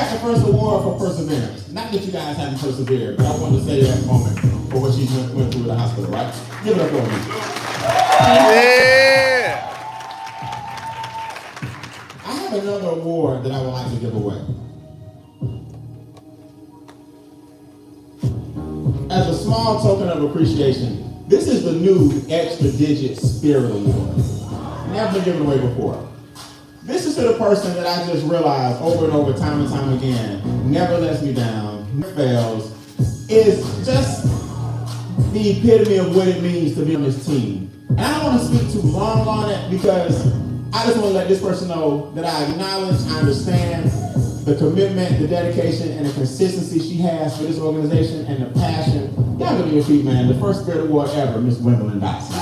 got the first award for perseverance. Not that you guys haven't persevered, but I wanted to say that moment for what she went through at the hospital, right? Give it up for me. Yeah. I have another award that I would like to give away. As a small token of appreciation, this is the new Extra Digit Spirit Award. Never been given away before. This is to the person that I just realized over and over, time and time again, never lets me down, never fails, is just the epitome of what it means to be on this team. And I don't want to speak too long on it because I just want to let this person know that I acknowledge, I understand the commitment, the dedication, and the consistency she has for this organization and the passion. Y'all give me your feet, man. The first Spirit Award ever, Miss Gwendolyn Dotson.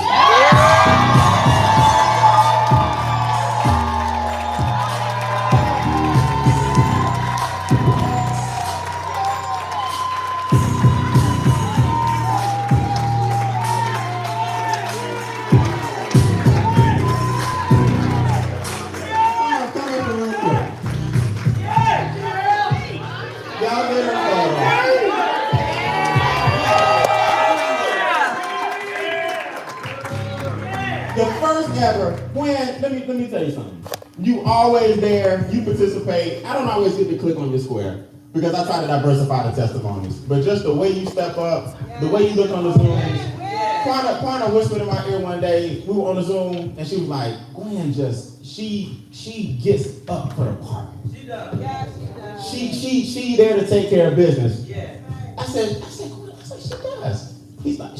Let me tell you something. You always there, you participate. I don't always get to click on your square because I try to diversify the testimonies. But just the way you step up, the way you look on the Zooms. Quana whispered in my ear one day, we were on the Zoom, and she was like, Gwen she gets up for the party. She does. Yeah, she does. She there to take care of business. Yeah. I said, she does.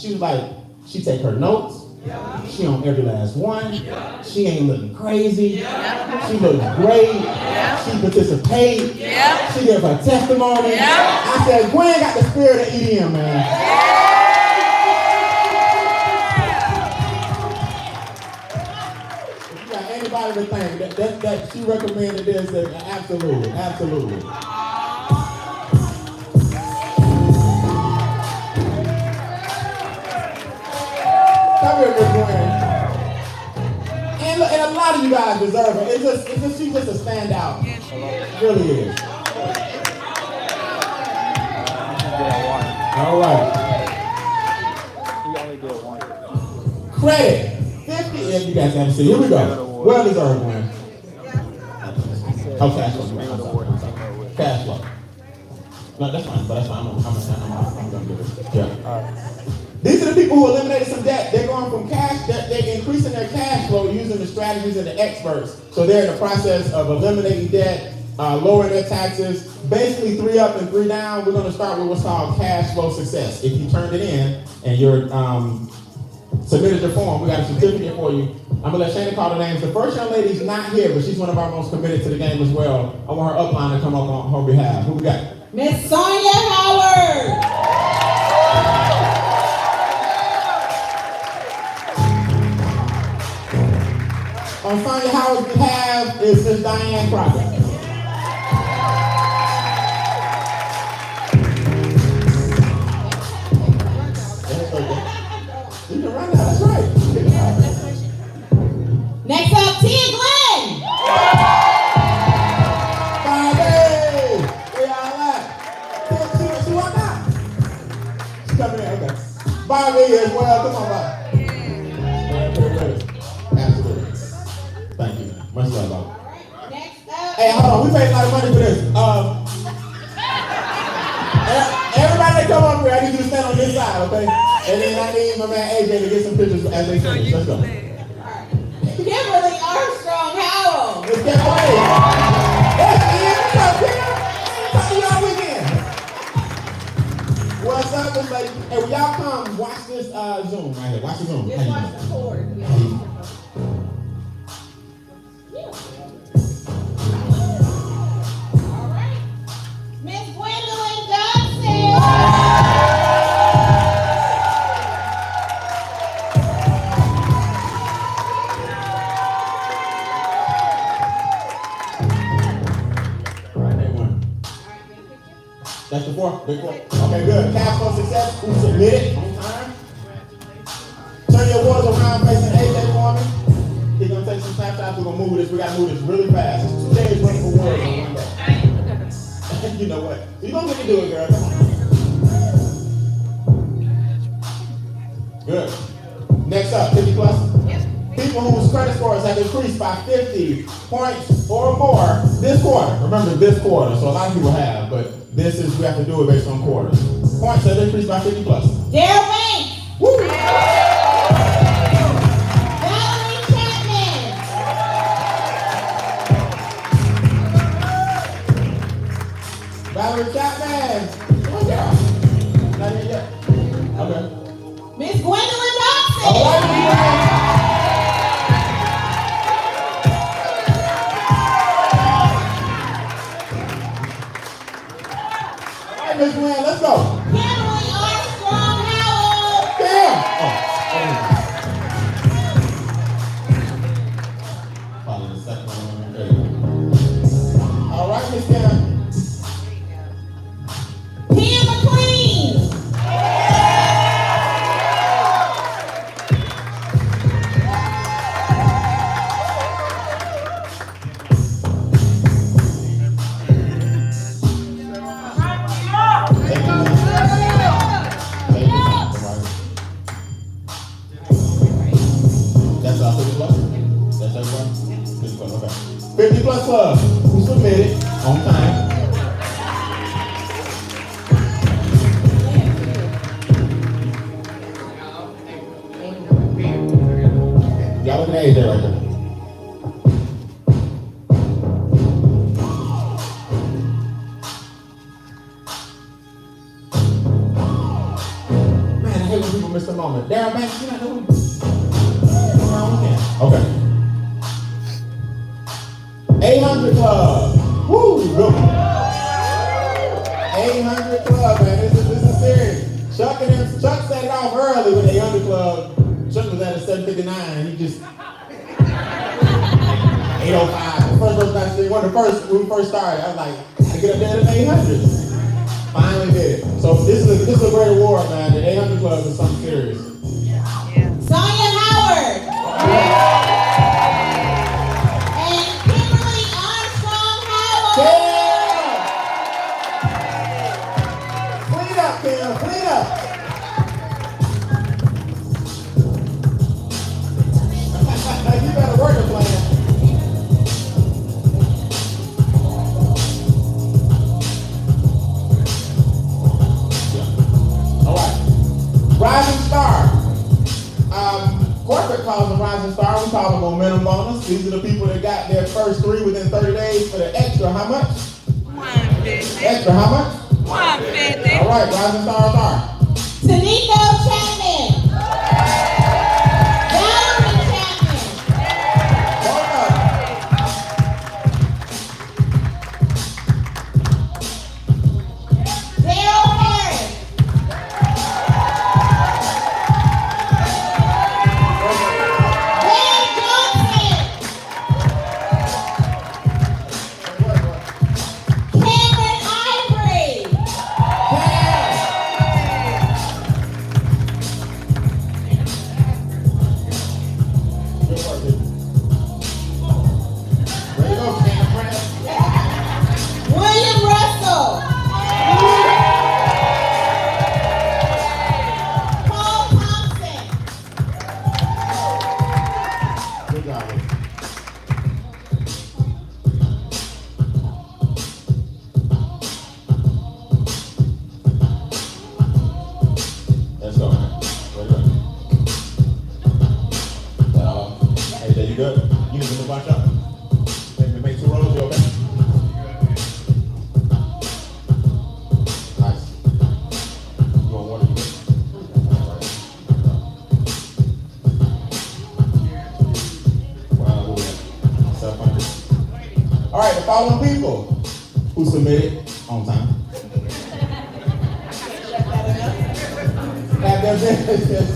She was like, she take her notes. Yeah. She on every last one. Yeah. She ain't looking crazy. Yeah. She looks great. Yeah. She participates. Yeah. She gives her testimony. Yeah. I said, Gwen got the spirit of EDM, man. Yeah. If you got anybody to thank that she recommended this, absolutely. And a lot of you guys deserve it. She's just a standout. It really is. All right. Credit. 50. If you guys haven't seen, here we go. Well deserved, man. Oh, Cashflow. Cashflow. No, that's fine. But that's fine. I'm gonna do it. Yeah. All right. These are the people who eliminated some debt. They're going from cash, they're increasing their cash flow using the strategies and the experts. So they're in the process of eliminating debt, lowering their taxes, basically 3 up and 3 down. We're going to start with what's called cash flow success. If you turned it in and you're submitted your form, we got a certificate for you. I'm going to let Shana call the names. The first young lady's not here, but she's one of our most committed to the game as well. I want her upline to come up on her behalf. Who we got? Miss Sonia Howard. On Sonia Howard's behalf is Miss Diane Crocker. You can run that, that's right. Next up, Tia Glenn. Bobby! Where y'all at? She what now? She's coming in, okay. Bobby as well, come on, Bobby. Absolutely. Thank you. Much love, Bobby. Next up. Hey, hold on, we paid a lot of money for this. Everybody that come up here, I need you to stand on this side, okay? And then I need my man Ajaie to get some pictures as they finish. Let's go. Kimberly Armstrong Howell. Let's get away. Yes, Ian. What's up, Kim? Talk to y'all weekend. What's up, Miss Lady? Hey, when y'all come, watch this Zoom right here. Watch the Zoom. Just watch the cord. All right. Miss Gwendolyn Dotson. That's the 4. Big 4. Okay, good. Cashflow success. Who submitted on time? Turn your awards around facing Ajaie for me. He's going to take some snapshots. We're going to move this. We got to move this really fast. It's 2 days worth of awards on one day. You know what? You don't get to do it, girl. Come on. Good. Next up, 50 plus. People whose credit scores have increased by 50 points or more this quarter. Remember, this quarter. So a lot of people have, but we have to do it based on quarters. Points have increased by 50 plus. Daryl Banks. Woo! Valerie Chapman. Valerie Chapman. Oh, yeah. Not here yet. Okay. Miss Gwendolyn Dawson. All right, Miss Gwen, let's go. Kimberly Armstrong Howell. Damn. Follow the second one. There you go. All right, Miss Kim. Pam McLean. That's 50 plus? That's everyone? 50 plus, okay. 50 plus club. Who submitted on time? Y'all look at age there right there. Man, I hate when people miss the moment. Darren Banks, you not doing it? Okay. 800 Club. Woo! Good one. 800 Club, man. This is serious. Chuck set it off early with the 800 Club. Chuck was at a 759 and he just 805. One of the first when we first started, I was like, I get up there to 800. Finally did it. So this is a great award, man. The 800 Club is something serious. Sonia Howard. And Kimberly Armstrong Howell. Yeah! Clean up, Kim. Clean up. You better work the plan. Yeah. All right. Rising Star. Corporate calls them Rising Star. We call them Momentum Bonus. These are the people that got their first 3 within 30 days for the extra how much? 150. Extra how much? 150. All right, Rising Stars are. Taniko Chapman. Valerie Chapman. Hold up. Daryl Harris. Ben Johnson. Cameron Ivory. Good work, dude. Way to go, Cameron. William Russell. Paul Thompson. Good job, dude. Let's go, man. Way to go. Hey, there you go. You need to move watch out. Make 2 rolls, you okay? Nice. You want water? You good? Wow, self-funded. All right, the following people who submitted on time have their businesses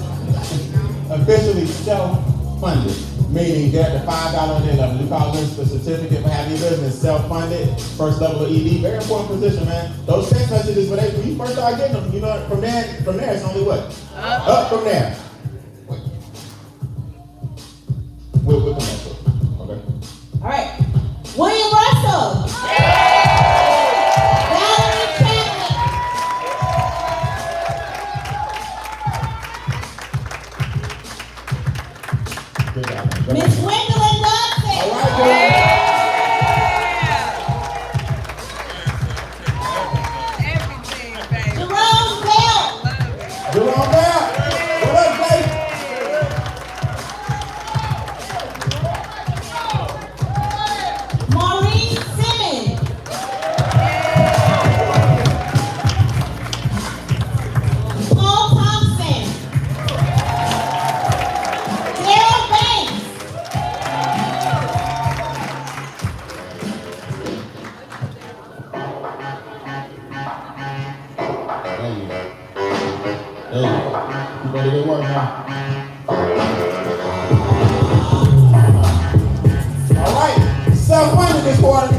officially self-funded, meaning they're at the $5 a day level. We call this the certificate for having your business self-funded, first level of ED. Very important position, man. Those text messages, when you first start getting them, you know, from there it's only what? Up from there. Wait. We'll come back to it. Okay. All right. William Russell. There you go. You better get work now. All right. Self-funded this quarter.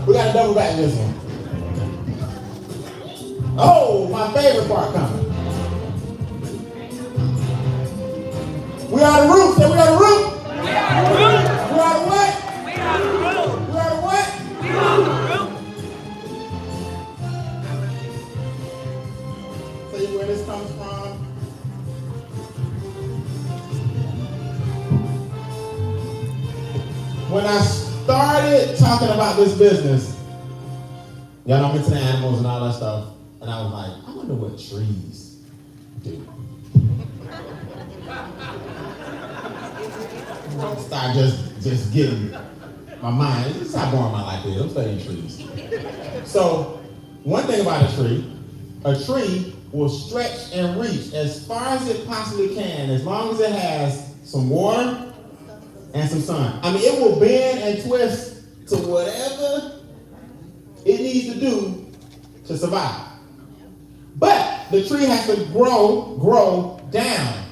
We got to double back this one. Oh, my favorite part coming. We are the root. Say we are the root. We are the root. We are the what? We are the root. We are the what? We are the root. See where this comes from? When I started talking about this business, y'all know I'm into the animals and all that stuff, and I was like, I wonder what trees do. Start just getting my mind. This is how boring my life is. I'm studying trees. So, one thing about a tree will stretch and reach as far as it possibly can, as long as it has some water and some sun. I mean, it will bend and twist to whatever it needs to do to survive. But the tree has to grow down,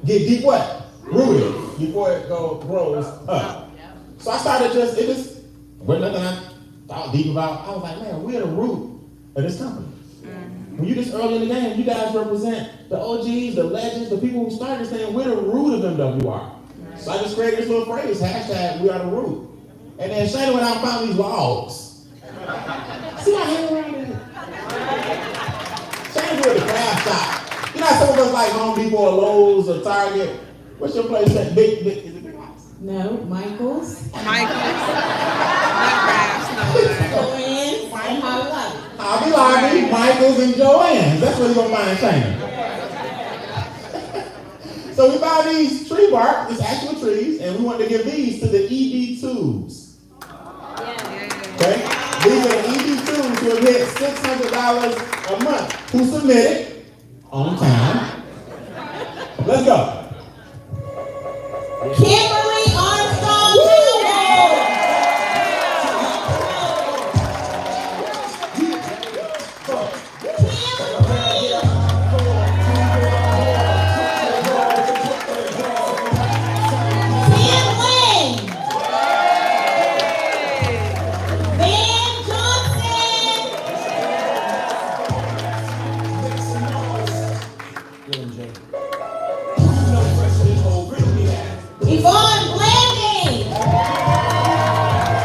get deep what? Rooted before it grows up. So I started it just wasn't nothing I thought deep about. I was like, man, we're the root of this company. When you just early in the game, you guys represent the OGs, the legends, the people who started this thing. We're the root of MWR. So I just created this little phrase, hashtag we are the root. And then Shana went out and found these logs. See my hand around there? Shana do at the craft shop. You know how some of us like Home Depot or Lowe's or Target? What's your place at? Big, is it Big Lots? No, Michael's. Michael's. Not crafts, no. Joanne's and Hobby Lobby. Hobby Lobby, Michael's, and Joanne's. That's where you're going to find Shana. So we found these tree bark, these actual trees, and we wanted to give these to the ED tubes. Okay? These are the ED tubes who have hit $600 a month, who submitted on time. Let's go. Kimberly Armstrong Howard.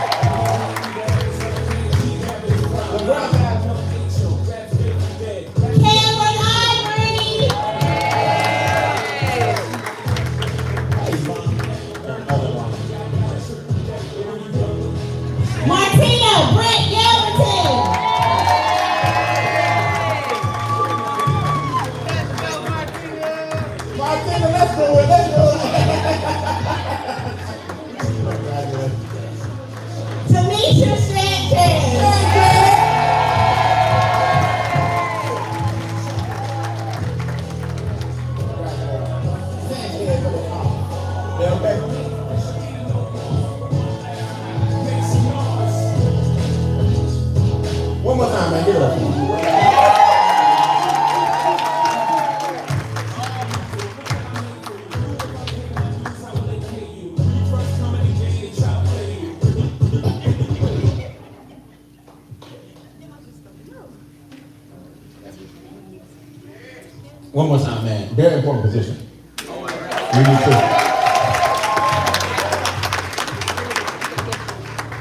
One more time, man. Give it up. One more time, man. Very important position. ED2.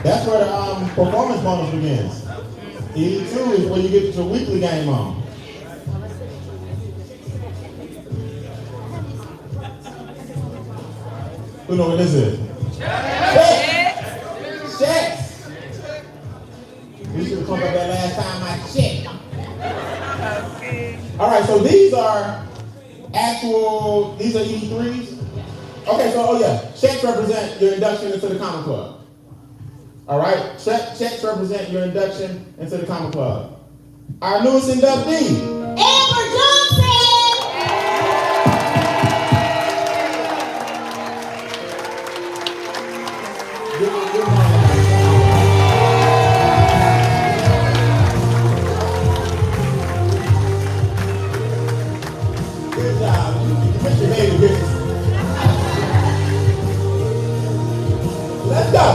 That's where the performance bonus begins. ED2 is where you get your weekly game on. Who know what this is? Checks. We should have come up that last time I checked. All right, so these are ED3s. Okay, so, checks represent your induction into the Common Club. All right, checks represent your induction into the Common Club. Our newest inductee, Amber Johnson. Good job. You made the business. Let's go.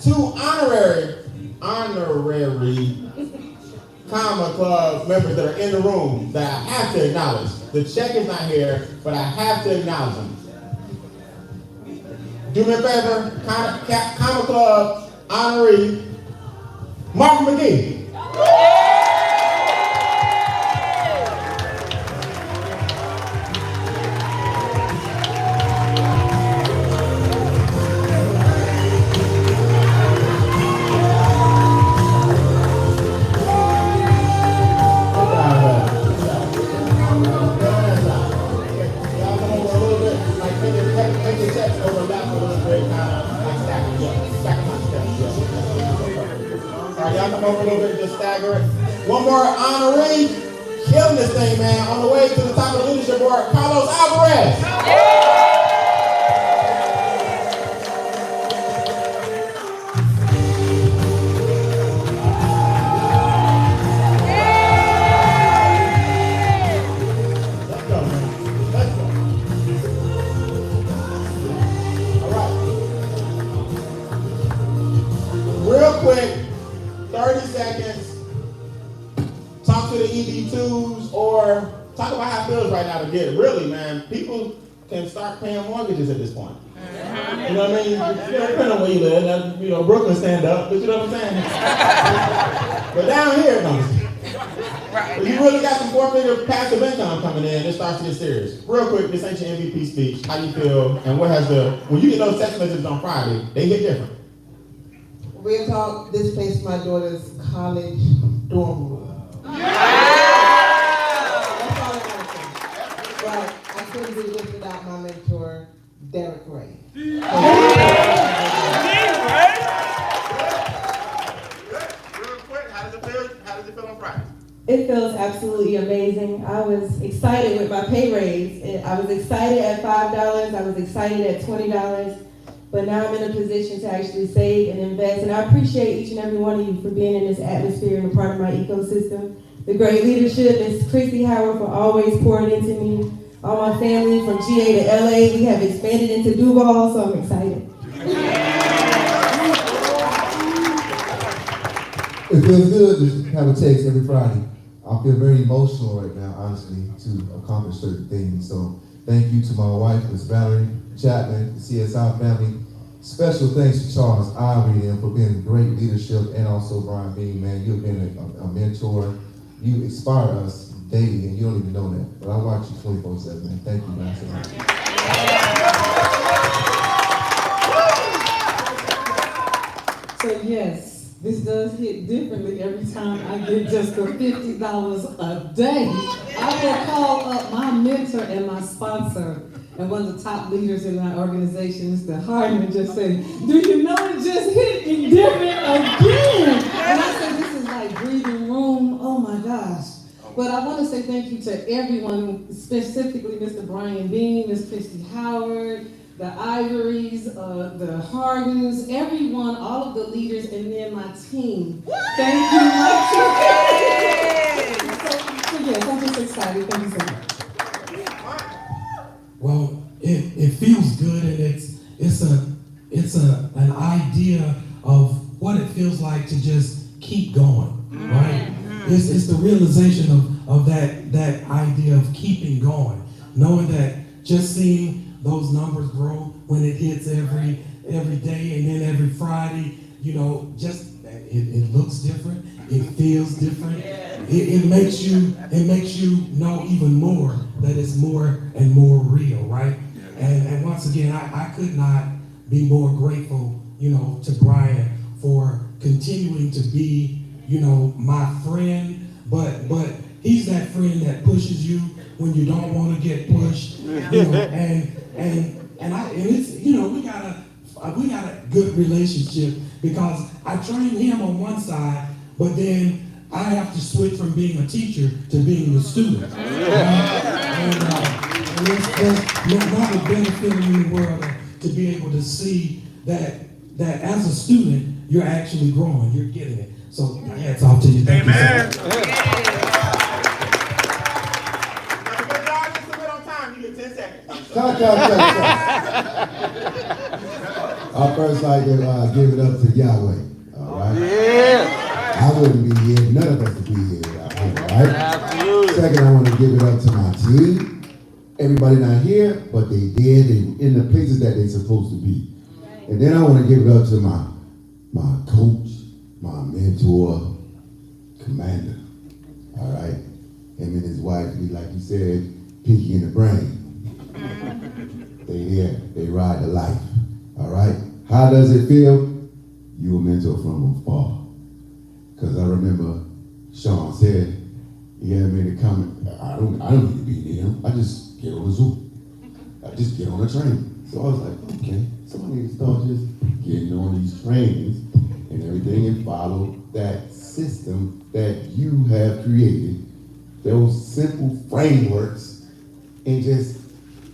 Two honorary Comma Club members that are in the room that I have to acknowledge. The check is not here, but I have to acknowledge them. Do me a favor, Comma Club honoree, Mark McGee. Y'all come over a little bit, just stagger it. One more honoree, killing this thing, man. On the way to the top of the leadership board, Carlos Alvarez. Let's go, man. Let's go. All right. Real quick. 30 seconds, talk to the ED2s or talk about how it feels right now to get it. Really, man, people can start paying mortgages at this point. You know what I mean? Depending on where you live, Brooklyn stand up, but you know what I'm saying? But down here, no. If you really got some four-figure passive income coming in, it starts to get serious. Real quick, this ain't your MVP speech. How you feel, and when you get those text messages on Friday, they hit different. Real talk, this place is my daughter's college dorm room. That's all I want to say. But I couldn't do this without my mentor, Derek Ray. Real quick, how does it feel on Friday? It feels absolutely amazing. I was excited with my pay raise. I was excited at $5. I was excited at $20. But now I'm in a position to actually save and invest. And I appreciate each and every one of you for being in this atmosphere and a part of my ecosystem. The great leadership, Ms. Christy Howard, for always pouring into me. All my family from GA to LA, we have expanded into Duval, so I'm excited. It feels good to have a text every Friday. I feel very emotional right now, honestly, to accomplish certain things. So thank you to my wife, Ms. Valerie Chapman, the CSI family, Special thanks to Charles Ivory and for being great leadership, and also Brian Bean, man. You've been a mentor. You inspire us daily, and you don't even know that. But I watch you 24/7, man. Thank you, man. So much. So yes, this does hit differently every time I get just the $50 a day. I will call up my mentor and my sponsor, and one of the top leaders in our organization, Mr. Hardman, just said, "Do you know it just hit me different again?" And I said, "This is like breathing room. Oh my gosh." But I want to say thank you to everyone, specifically Mr. Brian Bean, Ms. Christy Howard, the Ivories, the Hardens, everyone, all of the leaders, and then my team. Thank you, my team. So yes, I'm just excited. Thank you so much. Well, it feels good, and it's an idea of what it feels like to just keep going, right? It's the realization of that idea of keeping going, knowing that just seeing those numbers grow when it hits every day, and then every Friday, you know, just it looks different, it feels different. It makes you know even more that it's more and more real, right? And once again, I could not be more grateful, you know, to Brian for continuing to be, you know, my friend, but he's that friend that pushes you when you don't want to get pushed, you know, and it's, you know, we got a good relationship because I train him on one side, but then I have to switch from being a teacher to being a student. And it's not a better feeling in the world to be able to see that as a student, you're actually growing, you're getting it. So hats off to you. Thank you, sir. I first like to give it up to Yahweh, all right? Yeah. I wouldn't be here, none of us would be here without him, all right? Absolutely. Second, I want to give it up to my team. Everybody not here, but they did, they in the places that they're supposed to be. And then I want to give it up to my coach, my mentor, commander, all right? Him and his wife, like you said, pinky in the brain. They here, they ride the life, all right? How does it feel? You a mentor from afar. Because I remember Sean said, he had made a comment, I don't need to be near him, I just get on a Zoom. I just get on a train. So I was like, okay, somebody needs to start just getting on these trains and everything and follow that system that you have created, those simple frameworks, and just,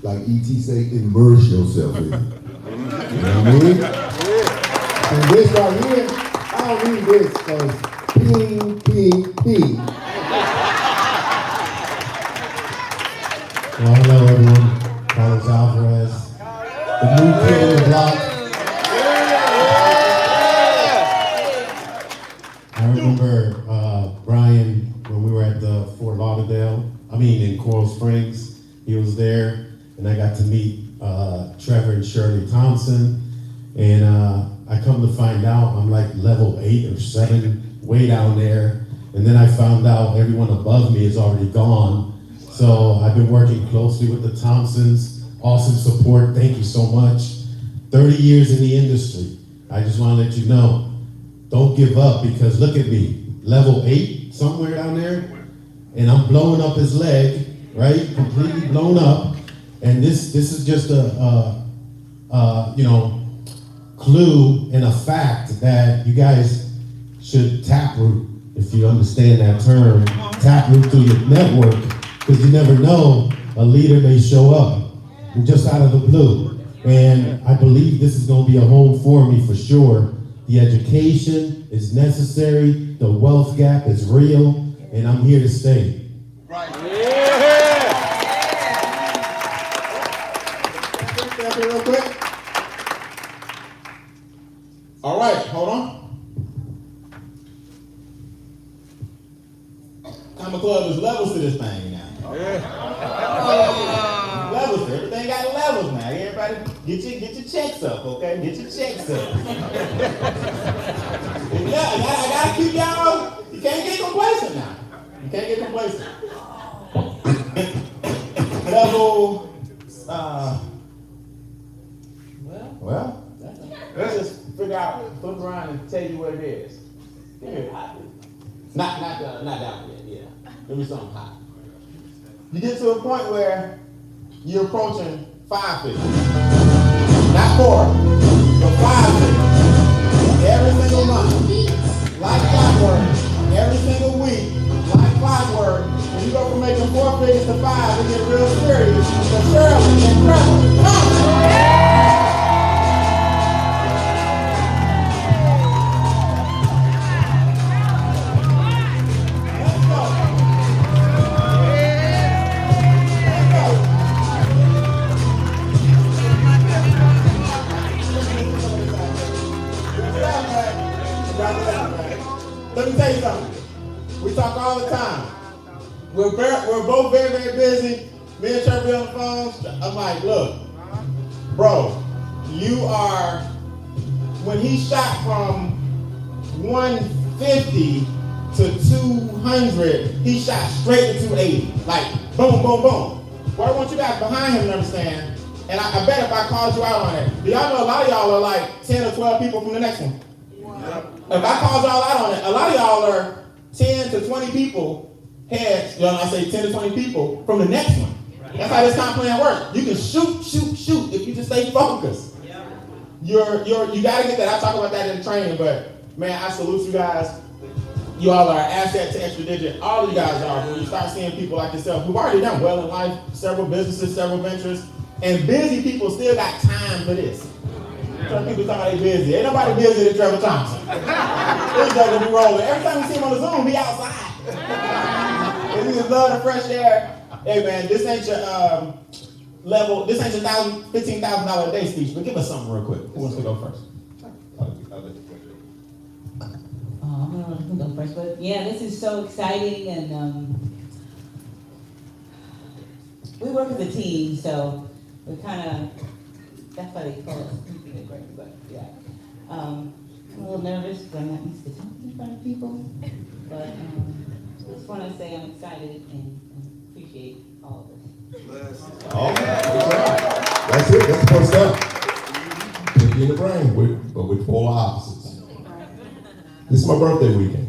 like E.T. say, immerse yourself in it. You know what I mean? And this right here, I don't read this because ping, ping, ping. Well, hello everyone. Carlos Alvarez, the new kid on the block. I remember Brian when we were at the in Coral Springs. He was there, and I got to meet Trevor and Shirley Thompson. And I come to find out I'm like level 8 or 7, way down there. And then I found out everyone above me is already gone. So I've been working closely with the Thompsons. Awesome support, thank you so much. 30 years in the industry. I just want to let you know, don't give up, because look at me, level 8, somewhere down there, and I'm blowing up his leg, right? Completely blown up. And this is just a clue and a fact that you guys should taproot, if you understand that term, taproot through your network, because you never know, a leader may show up just out of the blue. And I believe this is going to be a home for me for sure. The education is necessary, the wealth gap is real, and I'm here to stay. Right. Yeah. Real quick. All right, hold on. Comma Club is levels to this thing now. Yeah. Levels, everything got levels now. Everybody Get your checks up, okay? Get your checks up. Yeah, I gotta keep y'all. You can't get complacent now. You can't get complacent. Level. Well, let's just figure out, flip around and tell you what it is. Here, not that one yet. Yeah, give me something hot. You get to a point where you're approaching 5 figures, not 4, but 5 figures every single month, like clockwork. Every single week, like clockwork. When you go from making 4 figures to 5, it get real serious. But Shirley and Trevor, come! Let me tell you something. We talk all the time. We're both very, very busy. Me and Trevor on the phones. I'm like, look, bro, you are, when he shot from 150 to 200, he shot straight to 280. Like, boom, boom, boom. Well, I want you guys behind him to understand, and I bet if I called you out on it, do y'all know a lot of y'all are like 10 or 12 people from the next one? If I called y'all out on it, a lot of y'all are 10 to 20 people heads, you know, I say 10 to 20 people from the next one. That's how this comp plan works. You can shoot if you just stay focused. You gotta get that. I talk about that in the training, but man, I salute you guys. You all are an asset to Extra Digit. All of you guys are. When you start seeing people like yourself who've already done well in life, several businesses, several ventures, and busy people still got time for this. Some people talking about they busy. Ain't nobody busy than Trevor Thompson. This gonna be rolling. Every time we see him on the Zoom, he outside. And he just love the fresh air. Hey man, this ain't your level. This ain't your $15,000 a day speech. But give us something real quick. Who wants to go first? I'm gonna go first. But yeah, this is so exciting, and we work as a team, so we're kind of. That's why they call us. But yeah, I'm a little nervous because I'm not used to talking in front of people. But I just want to say I'm excited and appreciate all of this. That's it. That's the first step. Pinky in the brain, but with polar opposites. This is my birthday weekend.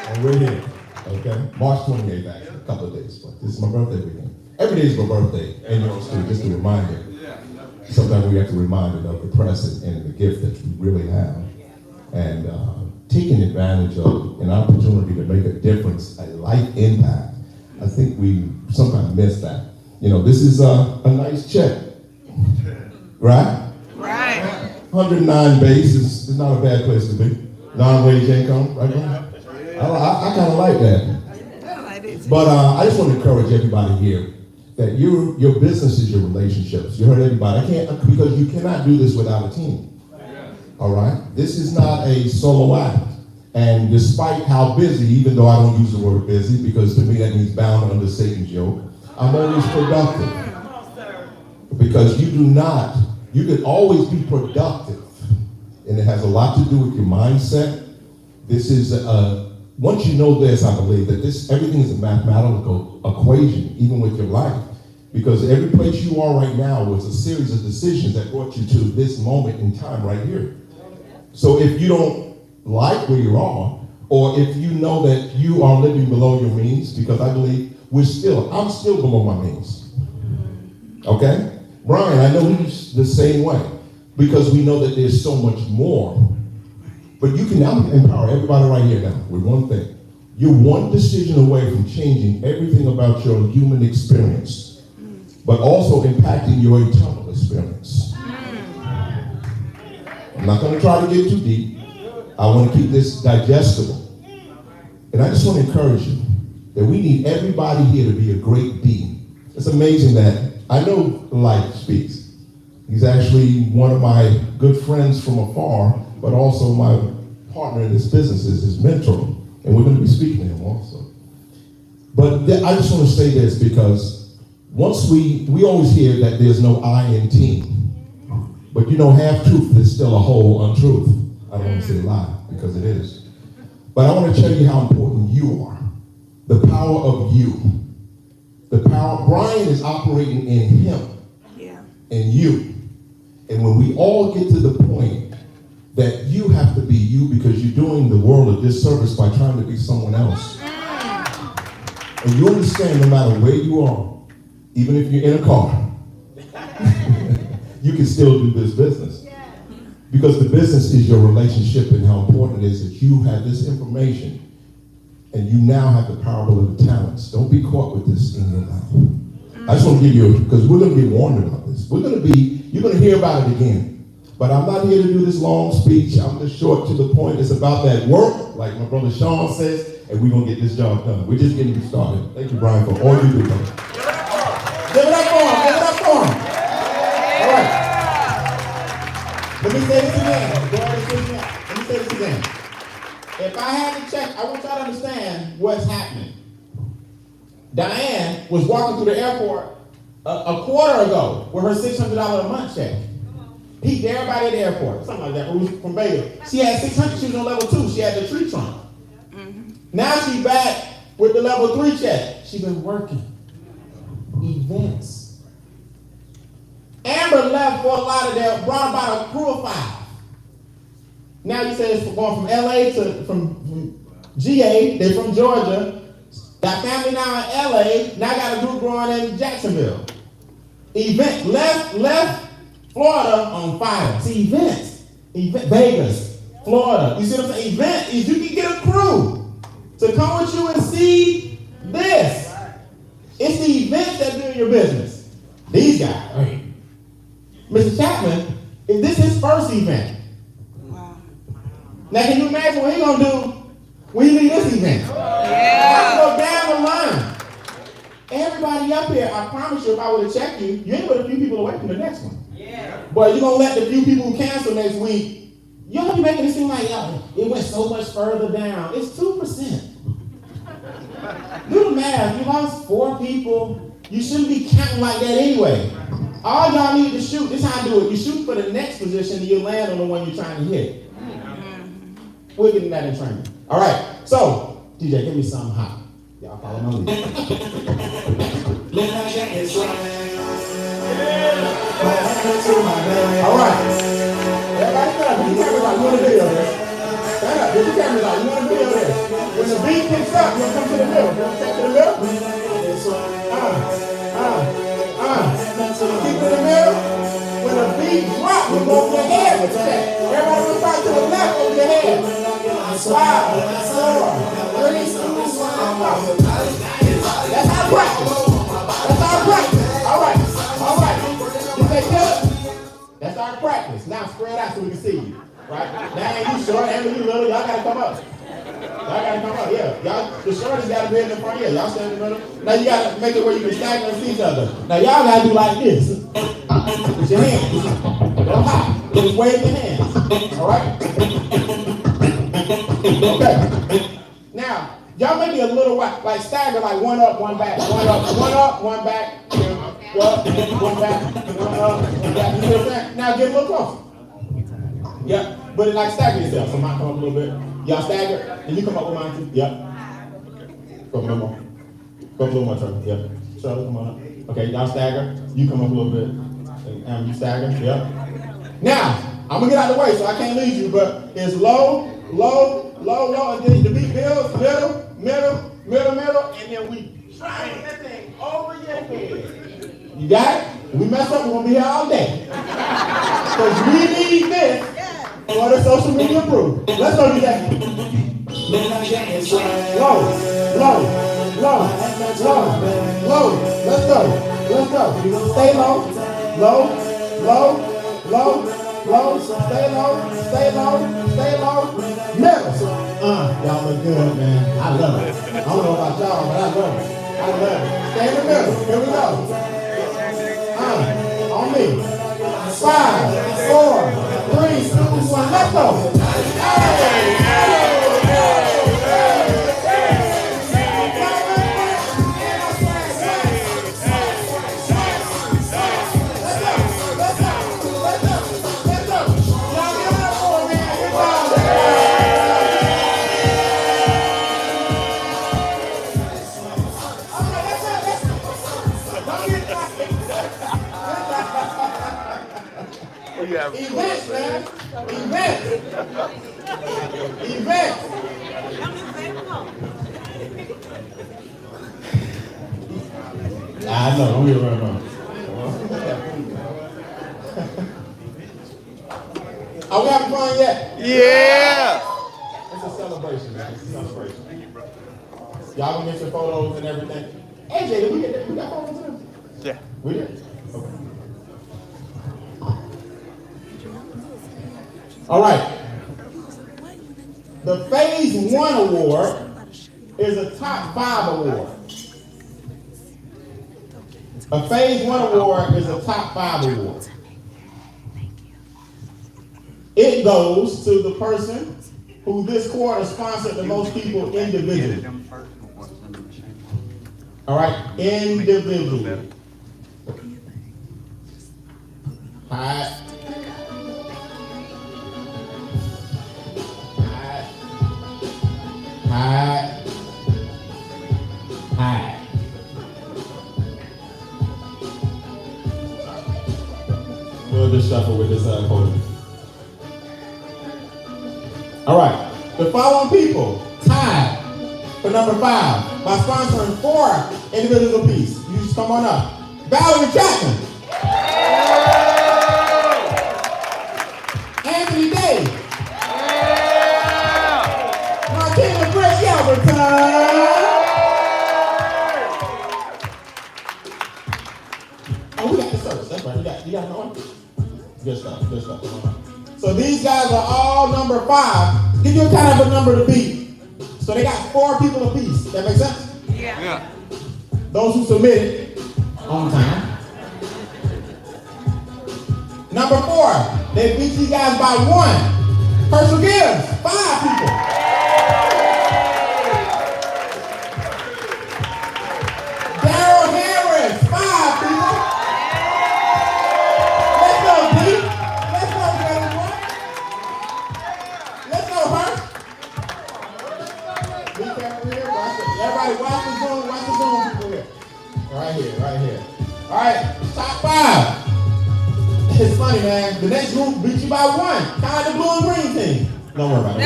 And we're here. Okay, March 28th, actually, a couple of days, but this is my birthday weekend. Every day is my birthday, and yours too, just a reminder. Sometimes we have to remind it of the present and the gift that we really have. And taking advantage of an opportunity to make a difference, a life impact, I think we sometimes miss that. You know, this is a nice check, right? Right. 109 base is not a bad place to be. Non-wage income, right? I kind of like that. But I just want to encourage everybody here that your business is your relationships. You heard everybody. Because you cannot do this without a team. All right? This is not a solo act. And despite how busy, even though I don't use the word busy, because to me that means bound under Satan's yoke, I'm always productive. Because you can always be productive. And it has a lot to do with your mindset. This is once you know this, I believe that everything is a mathematical equation, even with your life. Because every place you are right now was a series of decisions that brought you to this moment in time right here. So if you don't like where you are, or if you know that you are living below your means, because I believe I'm still below my means. Okay? Brian, I know he's the same way, because we know that there's so much more. But you can now empower everybody right here now with one thing. You're one decision away from changing everything about your human experience, but also impacting your eternal experience. I'm not going to try to get too deep. I want to keep this digestible. And I just want to encourage you that we need everybody here to be a great being. It's amazing that I know Life speaks. He's actually one of my good friends from afar, but also my partner in this business is his mentor, and we're going to be speaking to him also. But I just want to say this because once we always hear that there's no I in team. But you know, half truth is still a whole untruth. I don't want to say lie, because it is. But I want to tell you how important you are. The power of you. The power, Brian is operating in him and you. And when we all get to the point that you have to be you because you're doing the world a disservice by trying to be someone else. And you understand no matter where you are, even if you're in a car, you can still do this business. Because the business is your relationship and how important it is that you have this information and you now have the parable of the talents. Don't be caught with this in your life. I just want to give you, because we're going to be warned about this. You're going to hear about it again. But I'm not here to do this long speech. I'm just short to the point. It's about that work, like my brother Sean says, and we're going to get this job done. We're just getting started. Thank you, Brian, for all you do, brother. Give it up for him. Give it up for him. All right. Let me say this again. Let me say this again. If I had to check, I want y'all to understand what's happening. Diane was walking through the airport a quarter ago with her $600 a month check. Peaked everybody at the airport, something like that. It was from Baylor. She had 600. She was on level 2. She had the tree trunk. Now she's back with the level 3 check. She's been working events. Amber left Fort Lauderdale, brought about a crew of 5. Now you say it's going from LA to from GA. They're from Georgia. Got family now in LA. Now got a group growing in Jacksonville. Event left Florida on fire. See, events. Vegas, Florida. You see what I'm saying? Event is you can get a crew to come with you and see this. It's the events that build your business. These guys. Right. Mr. Chapman, is this his first event? Wow. Now can you imagine what he's gonna do when he leave this event? Yeah. Go down the line. Everybody up here, I promise you, if I would have checked you, you ain't but a few people away from the next one. Yeah. But you're gonna let the few people who cancel next week, y'all be making it seem like it went so much further down. It's 2%. Do the math. You lost 4 people. You shouldn't be counting like that anyway. All y'all need to shoot. This is how I do it. You shoot for the next position and you land on the one you're trying to hit. We're getting that in training. All right. So, DJ, give me something hot. Y'all follow my lead. All right. Everybody stand up. Get your cameras out. You want a video of this? Stand up. Get your cameras out. You want a video of this? When the beat picks up, you'll come to the middle. You'll come to the middle. Keep in the middle. When the beat drops, you go over your head with that. Everybody will start to the left over your head. 5, 4, 3, 2, 1. That's our practice. That's our practice. All right. You say good? That's our practice. Now spread out so we can see you. Right? Now you short, and you little, y'all gotta come up. Yeah. Y'all, the shortest gotta be in the front here. Y'all stand in the middle. Now you gotta make it where you can stack and see each other. Now y'all gotta do like this. With your hands. Don't hop. Just wave your hands. All right? Okay. Now, y'all make it a little like stagger, like one up, one back, one up, one back, one back, one up, one back. You see what I'm saying? Now get a little closer. Yep. But it like stagger yourself. So mine come up a little bit. Y'all stagger, and you come up with mine too. Yep. Go up a little more. Go up a little more, Trevor. Yep. Charlotte, come on up. Okay, y'all stagger. You come up a little bit. And you stagger. Yep. Now, I'm gonna get out of the way so I can't lead you, but it's low, and then the beat builds, middle, and then we triangle that thing over your head. You got it? We mess up, we're gonna be here all day. Because we need this for the social media proof. Let's go do that. Low. Let's go. Stay low. Stay low. Middle. Y'all look good, man. I love it. I don't know about y'all, but I love it. Stay in the middle. Here we go. On me. 5, 4, 3, 2, 1. Let's go. Events, man. Events. Events. I know, don't get right now. Are we having fun yet? Yeah. It's a celebration, man. It's a celebration. Y'all gonna get your photos and everything. AJ, did we got photos too? Yeah. We did? Okay. All right. The Phase 1 award is a top 5 award. A Phase 1 award is a top 5 award. It goes to the person who this quarter sponsored the most people individually. All right, individually. Hide. We'll just shuffle with this podium. All right, the following people tied for number 5 by sponsoring 4 individuals apiece. You just come on up. Valerie Chapman. Anthony Day. Martina Ajaie Albert. Oh, we got the search. That's right. You got no one? Good stuff. So these guys are all number 5. Give you a kind of a number to beat. So they got 4 people apiece. That make sense? Yeah. Those who submitted on time. Number 4, they beat you guys by 1. Herschel Gibbs, 5 people. Daryl Harris, 5 people. Let's go, D. Let's go, Daryl. Let's go, Hersh. Be careful here. Everybody watch the Zoom people here. Right here. All right, top 5. It's funny, man. The next group beat you by 1. Kind of like the blue and green team. Don't worry about it.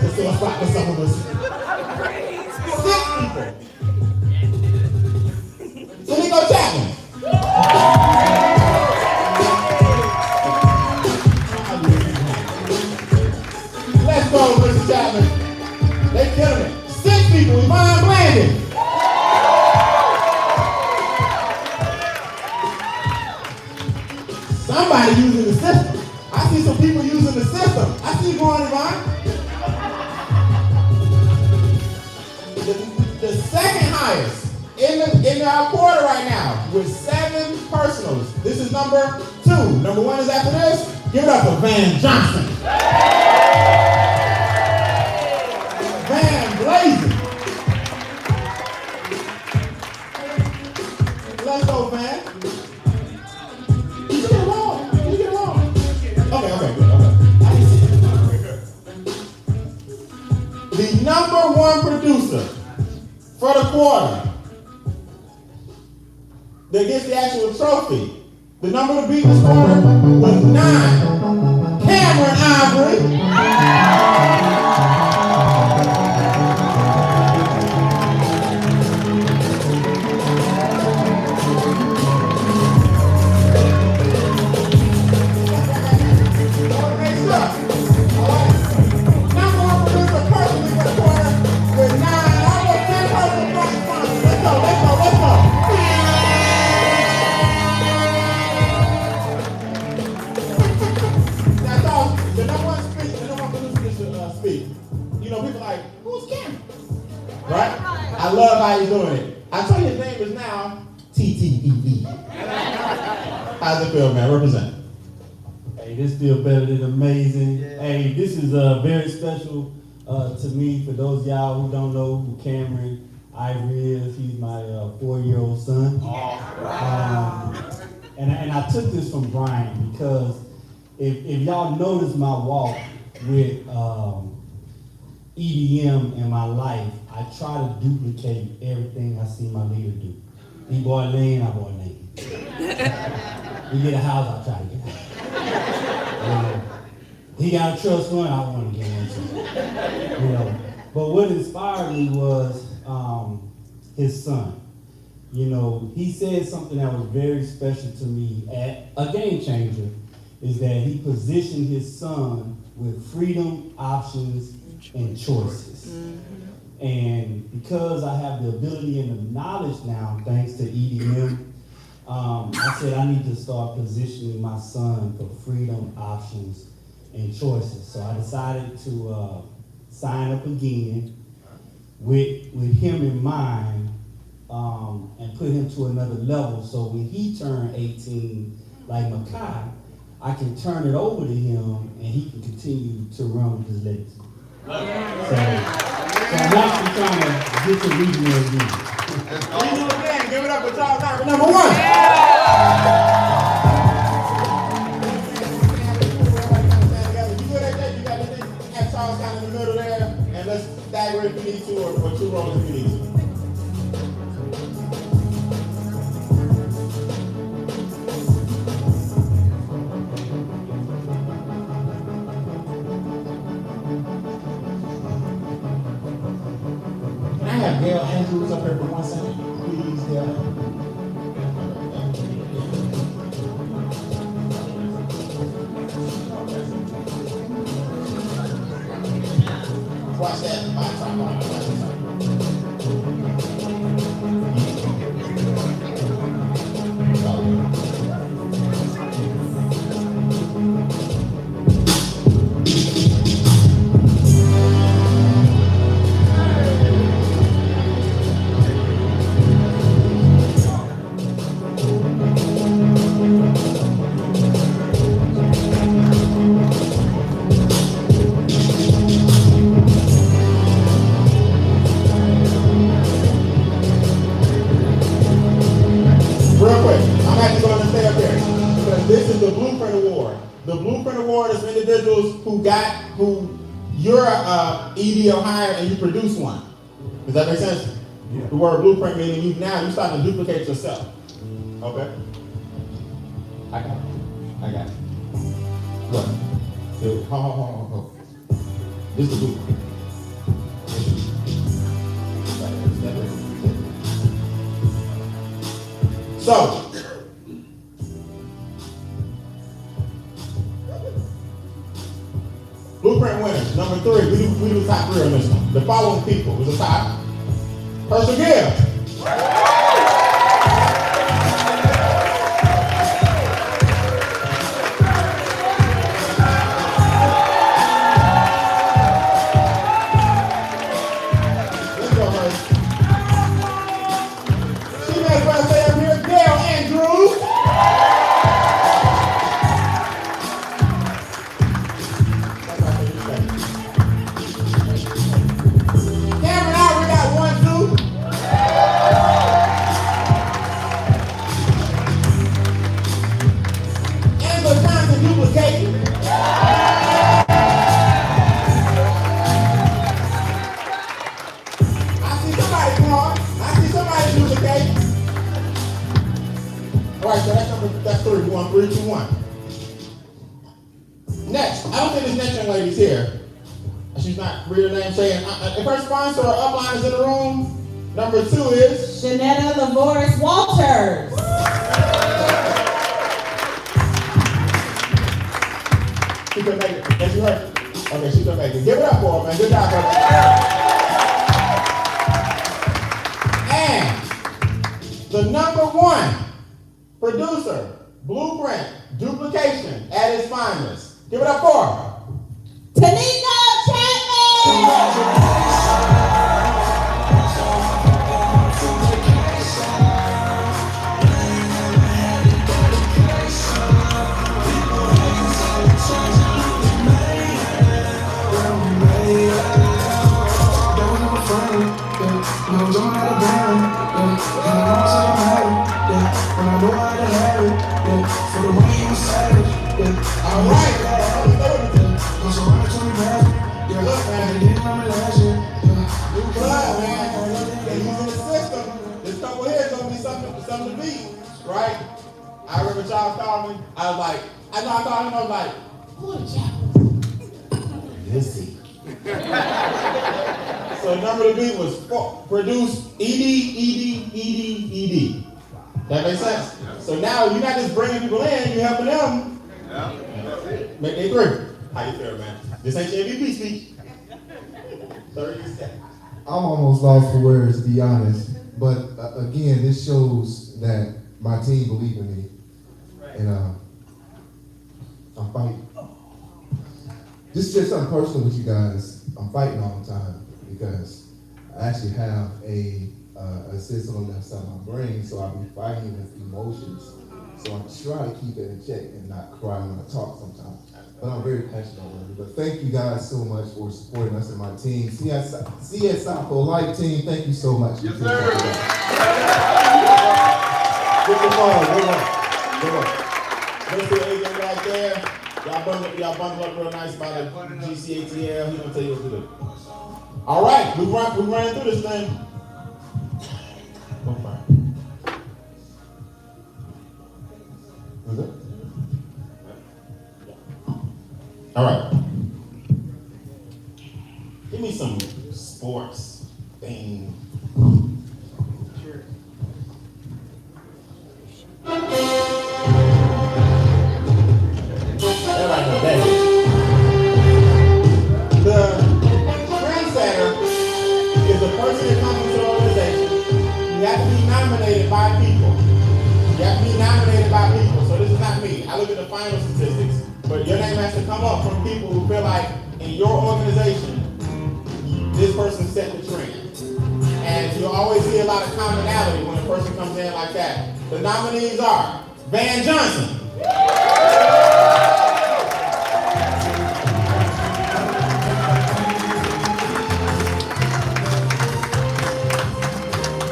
Just so I spot for some of us. 6 people. So we go Chapman. Let's go, Mr. Chapman. They killing it. 6 people. Yvonne Blandon. Somebody using the system. I see some people using the system. I see you going, Yvonne. The second highest in our quarter right now with 7 personals. This is number 2. Number 1 is after this. Give it up for Van Johnson. Van Blazing. Let's go, Van. You get it wrong. Okay, good. The number 1 producer for the quarter that gets the actual trophy. The number to beat this quarter was 9. Cameron Ivory. I love how he's doing it. I tell you his name is now TTEE. How's it feel, man? Represent. Hey, this feel better than amazing. Hey, this is very special to me. For those of y'all who don't know who Cameron Ivory is, he's my 4-year-old son. And I took this from Brian because if y'all notice my walk with EDM in my life, I try to duplicate everything I see my leader do. He boy lane, I boy lane. We get a house, I'll try to get out. He got a trust fund, I want to get into it. But what inspired me was his son. He said something that was very special to me at a GameChanger, is that he positioned his son with freedom, options, and choices. And because I have the ability and the knowledge now, thanks to EDM, I said I need to start positioning my son for freedom, options, and choices. So I decided to sign up again with him in mind, and put him to another level. So when he turned 18, like Makai, I can turn it over to him and he can continue to run with his legacy. So I'm actually trying to get to regional again. Again, give it up for Charles Albert, number 1. You good at that? You got the thing? Have Charles kind of in the middle there, and let's stagger if you need to, or 2 rows if you need to. Gail Andrews up here for 1 second, please, Gail. Watch that. Who you're EDL hired and you produce one. Does that make sense? Yeah. The word blueprint meaning you're starting to duplicate yourself. Okay? I got it. Look. Hold. This is the blueprint. So, blueprint winners, number 3, we do top 3 on this one. The following people was the top. Persevere. Let's go, Hersh. She may as well say up here, Gail Andrews. That's 3. We're going 3, 2, 1. Next, I don't think this next young lady's here. She's not real name saying. If her sponsor or upline is in the room, number 2 is Shanetta Lavoris Walters. She couldn't make it. Yes, you heard? Okay, she couldn't make it. Give it up for her, man. Good job, brother. And the number 1 producer, blueprint, duplication at its finest. Give it up for her. Tanika Chapman! All right. I remember Charles called me. I was like, I called him. I was like, who in the chat? Listen. So the number of the beat was produce ED. That makes sense? So now you're not just bringing people in, you're helping them. Yeah. Make it through. How you feel, man? This ain't your MVP speech. 30 seconds. I'm almost lost for words, to be honest. But again, this shows that my team believe in me. And I'm fighting. This is just something personal with you guys. I'm fighting all the time because I actually have a cyst on the left side of my brain, so I'll be fighting with emotions. So I try to keep it in check and not cry when I talk sometimes. But I'm very passionate about it. But thank you guys so much for supporting us and my team. CSI for Life team, thank you so much. Yes, sir. Good work. Let's do Ajaie right there. Y'all bundle up real nice by the GC ATL. He's gonna tell you what to do. All right, we're running through this thing. All right. Give me some sports thing. Sure. Everybody know that. The trendsetter is the person that comes into the organization. You have to be nominated by people. So this is not me. I look at the final statistics. But your name has to come up from people who feel like in your organization, this person set the trend. And you'll always see a lot of commonality when a person comes in like that. The nominees are Van Johnson.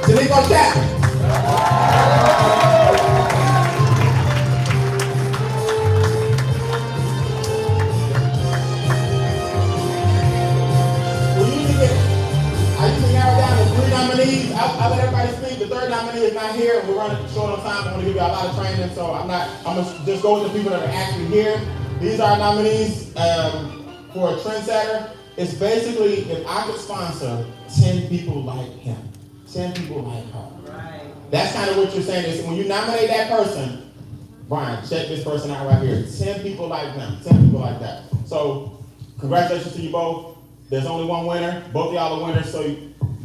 Tanico Chapman. I'll let everybody speak. The third nominee is not here. We're running short on time. I want to give you a lot of training, so I'm going to just go with the people that are actually here. These are our nominees for a trendsetter. It's basically if I could sponsor 10 people like him, 10 people like her. Right. That's kind of what you're saying is when you nominate that person, Brian, check this person out right here. 10 people like them, 10 people like that. So congratulations to you both. There's only one winner. Both of y'all are winners, so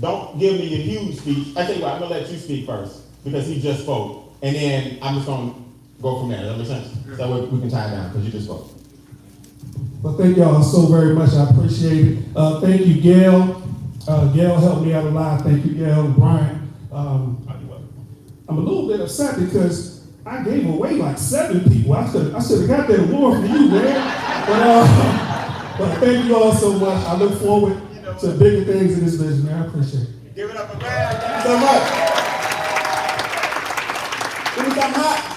don't give me a huge speech. I tell you what, I'm gonna let you speak first because he just spoke, and then I'm just gonna go from there. Does that make sense? So we can tie it down because you just spoke. Well, thank y'all so very much. I appreciate it. Thank you, Gail. Gail helped me out a lot. Thank you, Gail and Brian. I'm a little bit upset because I gave away like 7 people. I should have got that award for you, man. But thank you all so much. I look forward to bigger things in this business, man. I appreciate it. Give it up for Brad. Thank you so much. Give me something hot.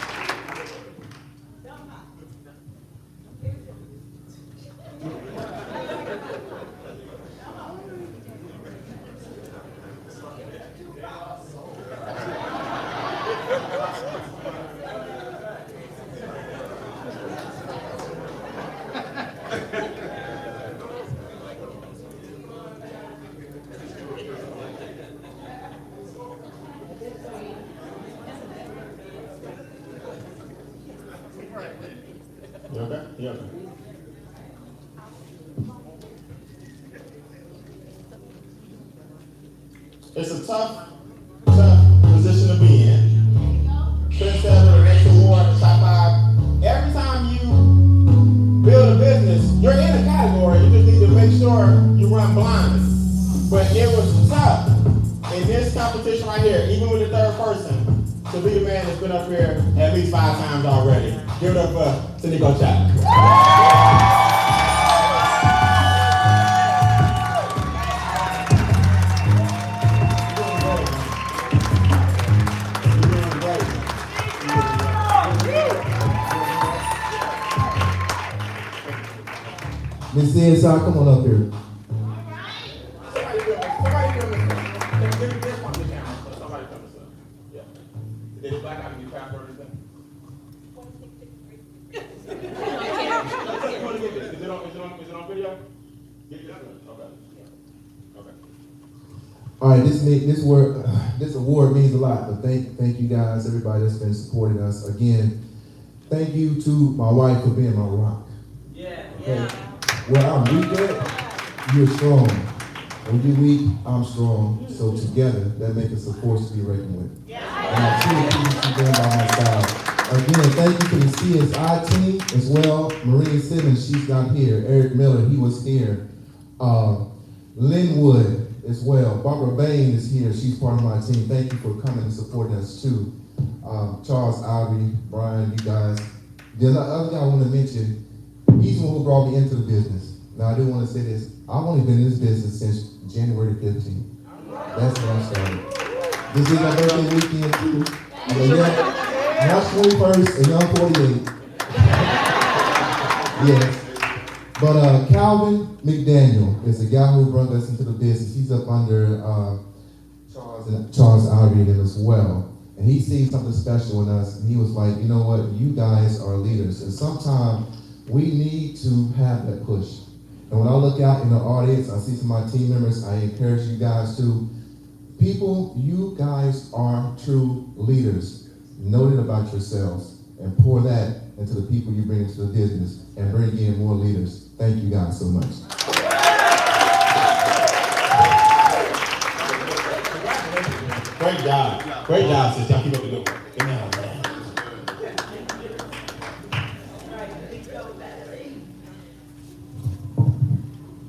You okay? You okay? It's a tough position to be in. Trendsetter, the next award, the top 5. Every time you build a business, you're in a category. You just need to make sure you run blindly. But it was tough in this competition right here, even with the third person, to be the man that's been up here at least 5 times already. Give it up for Tanico Chapman. Miss CSI, come on up here. Somebody film this. Give me this one to the camera. So somebody film this up. Yeah. Did it black out and you password this thing? on video? Get this one. Okay. Okay. All right, this award means a lot, but thank you guys, everybody that's been supporting us. Again, thank you to my wife for being my rock. Yeah. Okay? Where I'm weak at, you're strong. When you're weak, I'm strong. So together, that makes us a force to be reckoned with. And I truly appreciate you being by my side. Again, thank you to the CSI team as well. Marie Simmons, she's not here. Eric Miller, he was here. Linwood as well. Barbara Bain is here. She's part of my team. Thank you for coming and supporting us too. Charles Albert, Brian, you guys. The other guy I want to mention, he's the one who brought me into the business. Now I do want to say this. I've only been in this business since January 15th. That's when I started. This is my birthday weekend too. March 21st and I'm 48. Yes. But Calvin McDaniel is the guy who brought us into the business. He's up under Charles Albert as well. And he seen something special in us. And he was like, you know what? You guys are leaders. And sometimes we need to have that push. And when I look out in the audience, I see some of my team members. I encourage you guys to. People, you guys are true leaders. Know it about yourselves and pour that into the people you bring into the business and bring in more leaders. Thank you guys so much. Great job. Great job, sis. Y'all keep up the good work. Good job, man.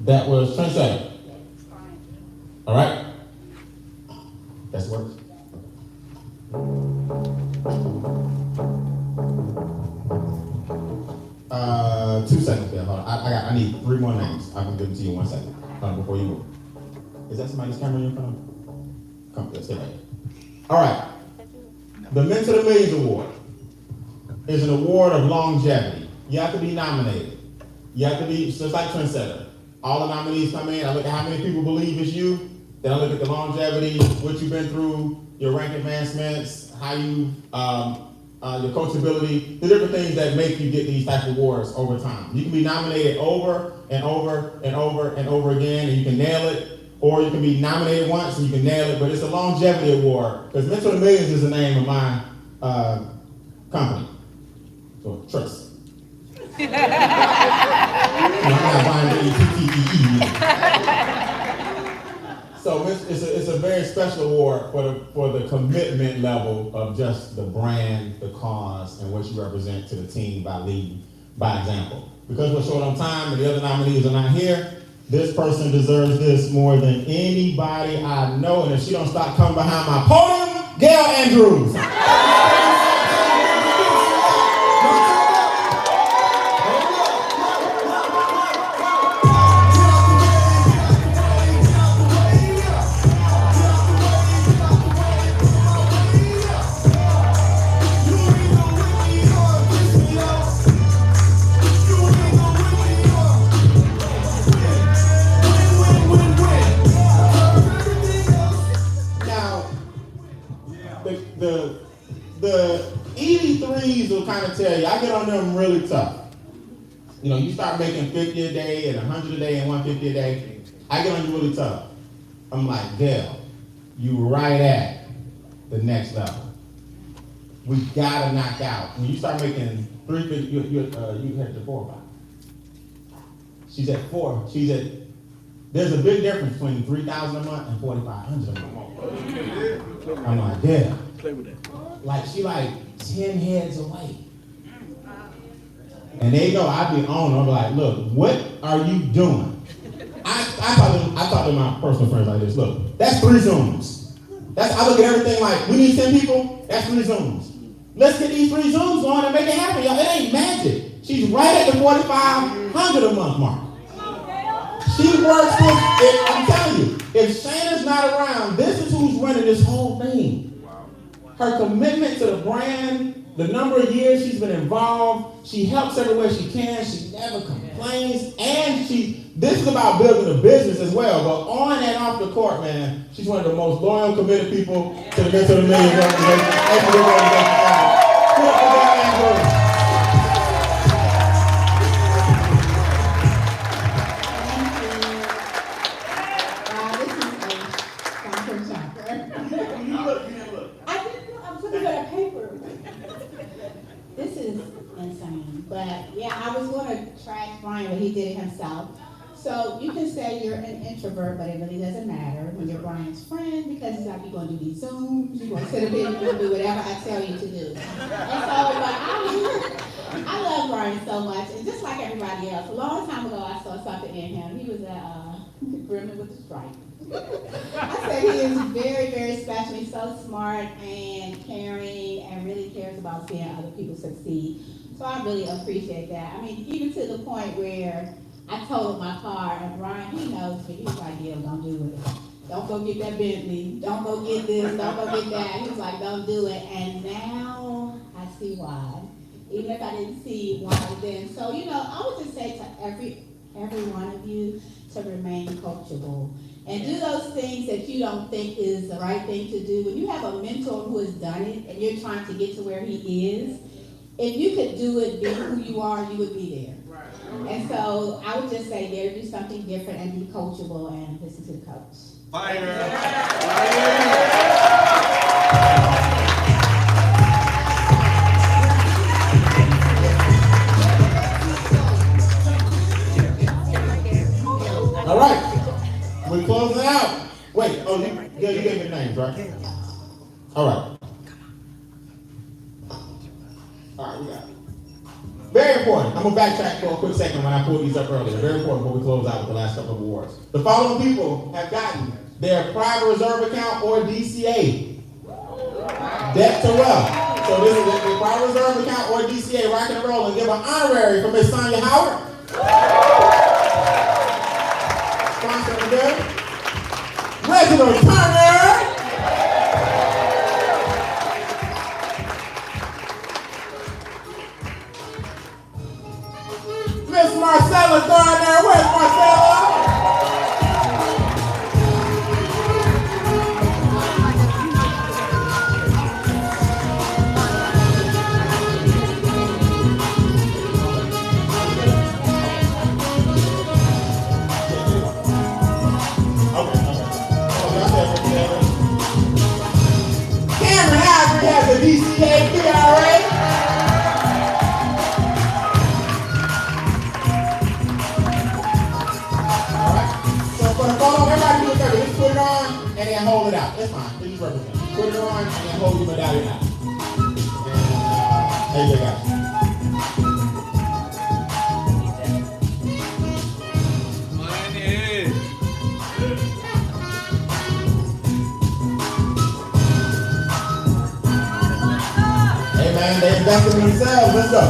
That was trendsetter. All right? That's works. 2 seconds there. Hold on. I need 3 more names. I can give them to you in 1 second. Before you move. Is that somebody's camera in front of them? Come, let's stay right here. All right. The Mentor the Millions Award is an award of longevity. You have to be nominated. You have to be, just like trendsetter. All the nominees come in. I look at how many people believe it's you. Then I look at the longevity, what you've been through, your rank advancements, how you, your coachability, the different things that make you get these type of awards over time. You can be nominated over and over and over and over again, and you can nail it, or you can be nominated once and you can nail it, but it's a longevity award, because Mentor the Millions is the name of my company. So, trust. I'm not buying any TTEE. So it's a very special award for the commitment level of just the brand, the cause, and what you represent to the team by leading by example. Because we're short on time and the other nominees are not here, this person deserves this more than anybody I know. And if she don't stop coming behind my podium, Gail Andrews. The 83s will kind of tell you, I get on them really tough. You know, you start making 50 a day and 100 a day and 150 a day, I get on you really tough. I'm like, Gail, you right at the next level. We gotta knock out. When you start making 350, you head to 4 or 5. She's at 4. There's a big difference between 3,000 a month and 4,500 a month. I'm like, yeah. Play with that. Like, she like 10 heads away. And they know I be on her. I'm like, look, what are you doing? I talk to my personal friends like this. Look, that's 3 Zooms. I look at everything like, we need 10 people, that's 3 Zooms. Let's get these 3 Zooms on and make it happen, y'all. It ain't magic. She's right at the 4,500 a month mark. She works with, I'm telling you, if Shana's not around, this is who's running this whole thing. Her commitment to the brand, the number of years she's been involved, she helps everywhere she can, she never complains, and this is about building a business as well, but on and off the court, man, she's one of the most loyal, committed people to the Mentor the Millions organization. Thank you very much. is insane. But yeah, I was going to trash Brian, but he did it himself. So you can say you're an introvert, but it really doesn't matter when you're Brian's friend, because it's like you're going to do these Zooms, you're going to sit up here, you're going to do whatever I tell you to do. And so, but I love Brian so much, and just like everybody else, a long time ago I saw something in him. He was a Gremlin with a stripe. I said he is very, very special. He's so smart and caring and really cares about seeing other people succeed. So I really appreciate that. I mean, even to the point where I totaled my car, and Brian, he knows me. He was like, yeah, don't do it. Don't go get that Bentley. Don't go get this. Don't go get that. He was like, don't do it. And now I see why. Even if I didn't see why then. So, you know, I would just say to every one of you to remain coachable. And do those things that you don't think is the right thing to do. When you have a mentor who has done it and you're trying to get to where he is, if you could do it, be who you are, you would be there. And so I would just say there, do something different and be coachable and listen to the coach. Fire! All right, we're closing out. Wait, oh, you gave me the names, right? All right. All right, we got it. Very important. I'm going to backtrack for a quick second when I pulled these up earlier. Very important before we close out with the last couple of awards. The following people have gotten their private reserve account or DCA. Debt to wealth. So this is the private reserve account or DCA, rocking and rolling. Give an honorary for Miss Sonia Howard. Sponsor of the day, Reginald Turner. Miss Marcella Gardner. Where's Marcella? Cameron Albert has a DCA PRA. Alright. So for the photo, everybody do a favor. Just put it on and then hold it out. That's fine. Just represent. Put it on and then hold your medallion out. And there you go. Man, they invested in themselves. Let's go.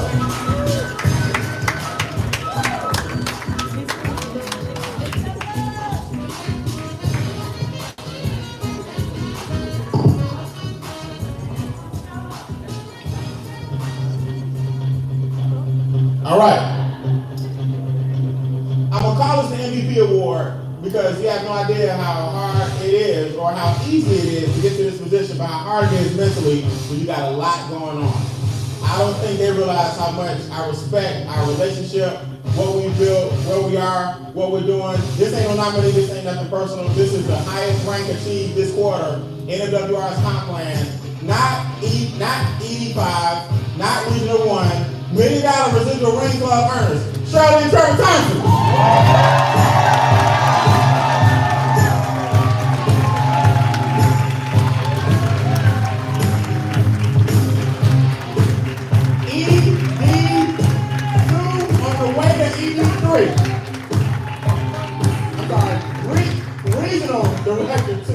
All right. I'm going to call this the MVP award because you have no idea how hard it is or how easy it is to get to this position, but how hard it is mentally when you got a lot going on. I don't think they realize how much I respect our relationship, what we built, where we are, what we're doing. This ain't no nominee, this ain't nothing personal. This is the highest rank achieved this quarter in the WR's comp plan. Not 85, not Regional 1, $1 million residual ring club earners. Shirley and Trevor Thompson. Regional Director 2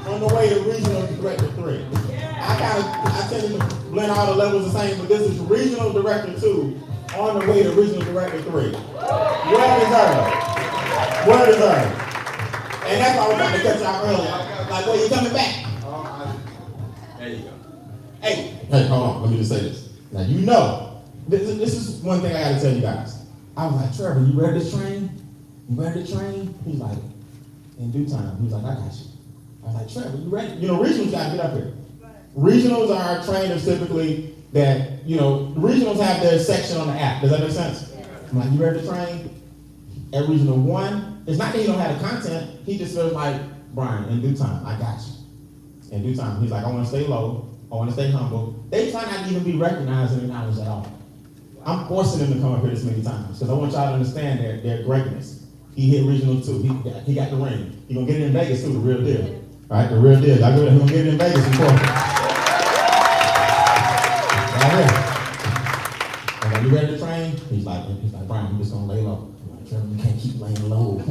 on the way to Regional Director 3. I tend to blend all the levels the same, but this is Regional Director 2 on the way to Regional Director 3. Well deserved. Well deserved. And that's why I was trying to cut you out earlier. Like, well, you coming back? There you go. Hey, hold on. Let me just say this. Now, you know, this is one thing I got to tell you guys. I was like, Trevor, you ready to train? You ready to train? He's like, in due time. He was like, I got you. I was like, Trevor, you ready? You know, regionals got to get up here. Regionals are trainers typically that, you know, regionals have their section on the app. Does that make sense? I'm like, you ready to train? At Regional 1, it's not that he don't have the content. He just feels like, Brian, in due time, I got you. In due time. He's like, I want to stay low. I want to stay humble. They try not to even be recognized in the knowledge at all. I'm forcing him to come up here this many times because I want y'all to understand their greatness. He hit regional too. He got the ring. He gonna get it in Vegas too, the real deal. All right, the real deal. Y'all gonna get it in Vegas before. Right here. And are you ready to train? He's like, Brian, I'm just gonna lay low. I'm like, Trevor, you can't keep laying low.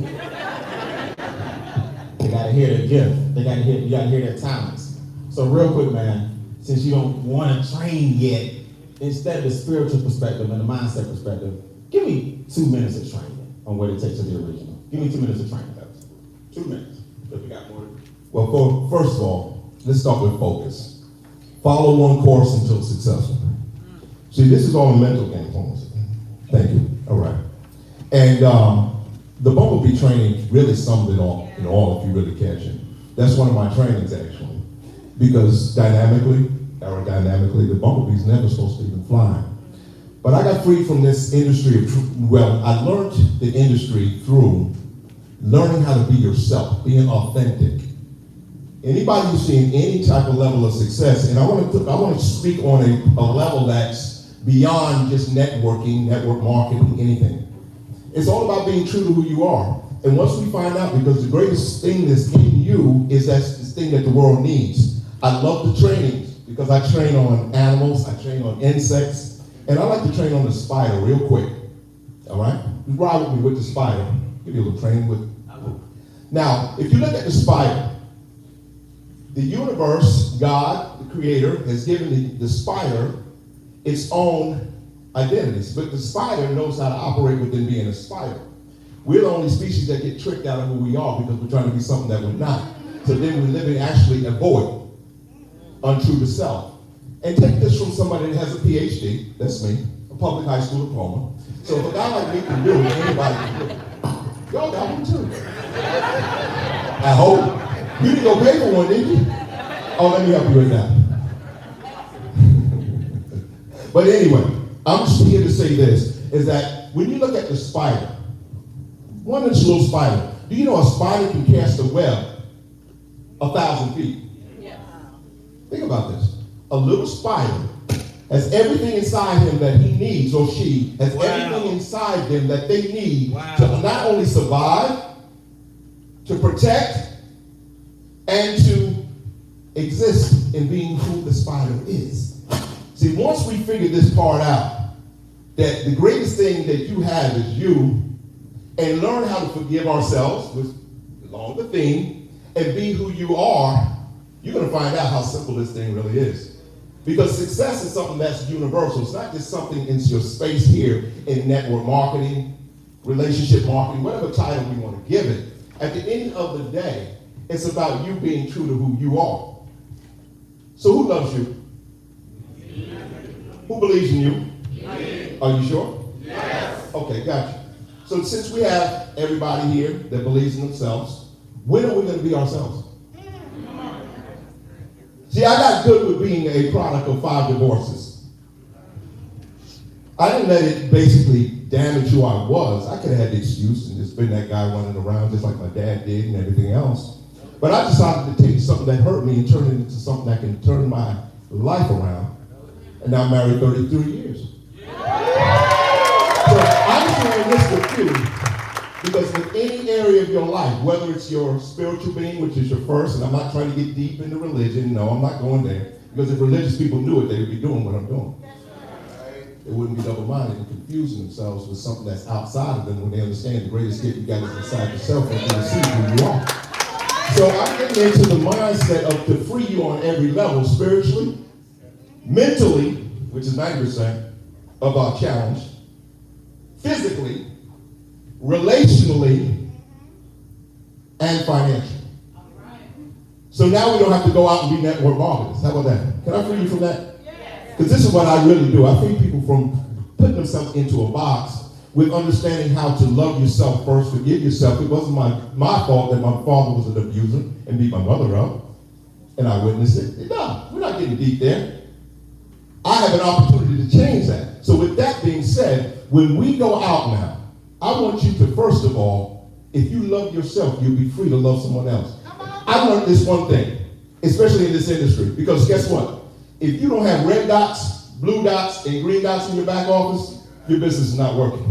They gotta hear their gift. You gotta hear their talents. So real quick, man, since you don't want to train yet, instead of the spiritual perspective and the mindset perspective, give me 2 minutes of training on what it takes to be original. Give me 2 minutes of training, guys. 2 minutes. If we got more. Well, first of all, let's start with focus. Follow one course until successful. See, this is all a mental game, Thomas. Thank you. All right. And the Bumblebee training really summed it all in all, if you really catch it. That's one of my trainings, actually. Because aerodynamically, the Bumblebee's never supposed to even fly. But I got freed from this industry I learned the industry through learning how to be yourself, being authentic. Anybody who's seen any type of level of success, and I want to speak on a level that's beyond just networking, network marketing, anything. It's all about being true to who you are. And once we find out, because the greatest thing that's in you is that's the thing that the world needs. I love the trainings because I train on animals, I train on insects, and I like to train on the spider real quick. All right? You ride with me with the spider. Give you a little training with. Now, if you look at the spider, the universe, God, the creator, has given the spider its own identities. But the spider knows how to operate within being a spider. We're the only species that get tricked out of who we are because we're trying to be something that we're not. So then we're living actually a void, untrue to self. And take this from somebody that has a PhD, that's me, a public high school diploma. So if a guy like me can do it, anybody can do it. Y'all got one too. I hope. You didn't go pay for one, did you? Oh, let me help you with that. But anyway, I'm just here to say this, is that when you look at the spider, one inch little spider, do you know a spider can cast a web 1,000 feet? Yeah. Think about this. A little spider has everything inside him that he needs, or she has everything inside them that they need to not only survive, to protect, and to exist in being who the spider is. See, once we figure this part out, that the greatest thing that you have is you, and learn how to forgive ourselves, with along the theme, and be who you are, you're going to find out how simple this thing really is. Because success is something that's universal. It's not just something in your space here in network marketing, relationship marketing, whatever title we want to give it. At the end of the day, it's about you being true to who you are. So who loves you? Who believes in you? Are you sure? Yes. Okay, gotcha. So since we have everybody here that believes in themselves, when are we going to be ourselves? See, I got good with being a product of 5 divorces. I didn't let it basically damage who I was. I could have had the excuse and just been that guy running around just like my dad did and everything else. But I decided to take something that hurt me and turn it into something that can turn my life around. And now I'm married 33 years. So I'm sharing this with you because with any area of your life, whether it's your spiritual being, which is your first, and I'm not trying to get deep into religion, no, I'm not going there. Because if religious people knew it, they would be doing what I'm doing. They wouldn't be double-minded and confusing themselves with something that's outside of them when they understand the greatest gift you got is inside yourself and you see who you are. So I'm getting into the mindset of to free you on every level, spiritually, mentally, which is 90% of our challenge, physically, relationally, and financially. So now we don't have to go out and be network marketers. How about that? Can I free you from that? Because this is what I really do. I free people from putting themselves into a box with understanding how to love yourself first, forgive yourself. It wasn't my fault that my father was an abuser and beat my mother up, and I witnessed it. No, we're not getting deep there. I have an opportunity to change that. So with that being said, when we go out now, I want you to, first of all, if you love yourself, you'll be free to love someone else. I learned this one thing, especially in this industry, because guess what? If you don't have red dots, blue dots and green dots in your back office, your business is not working.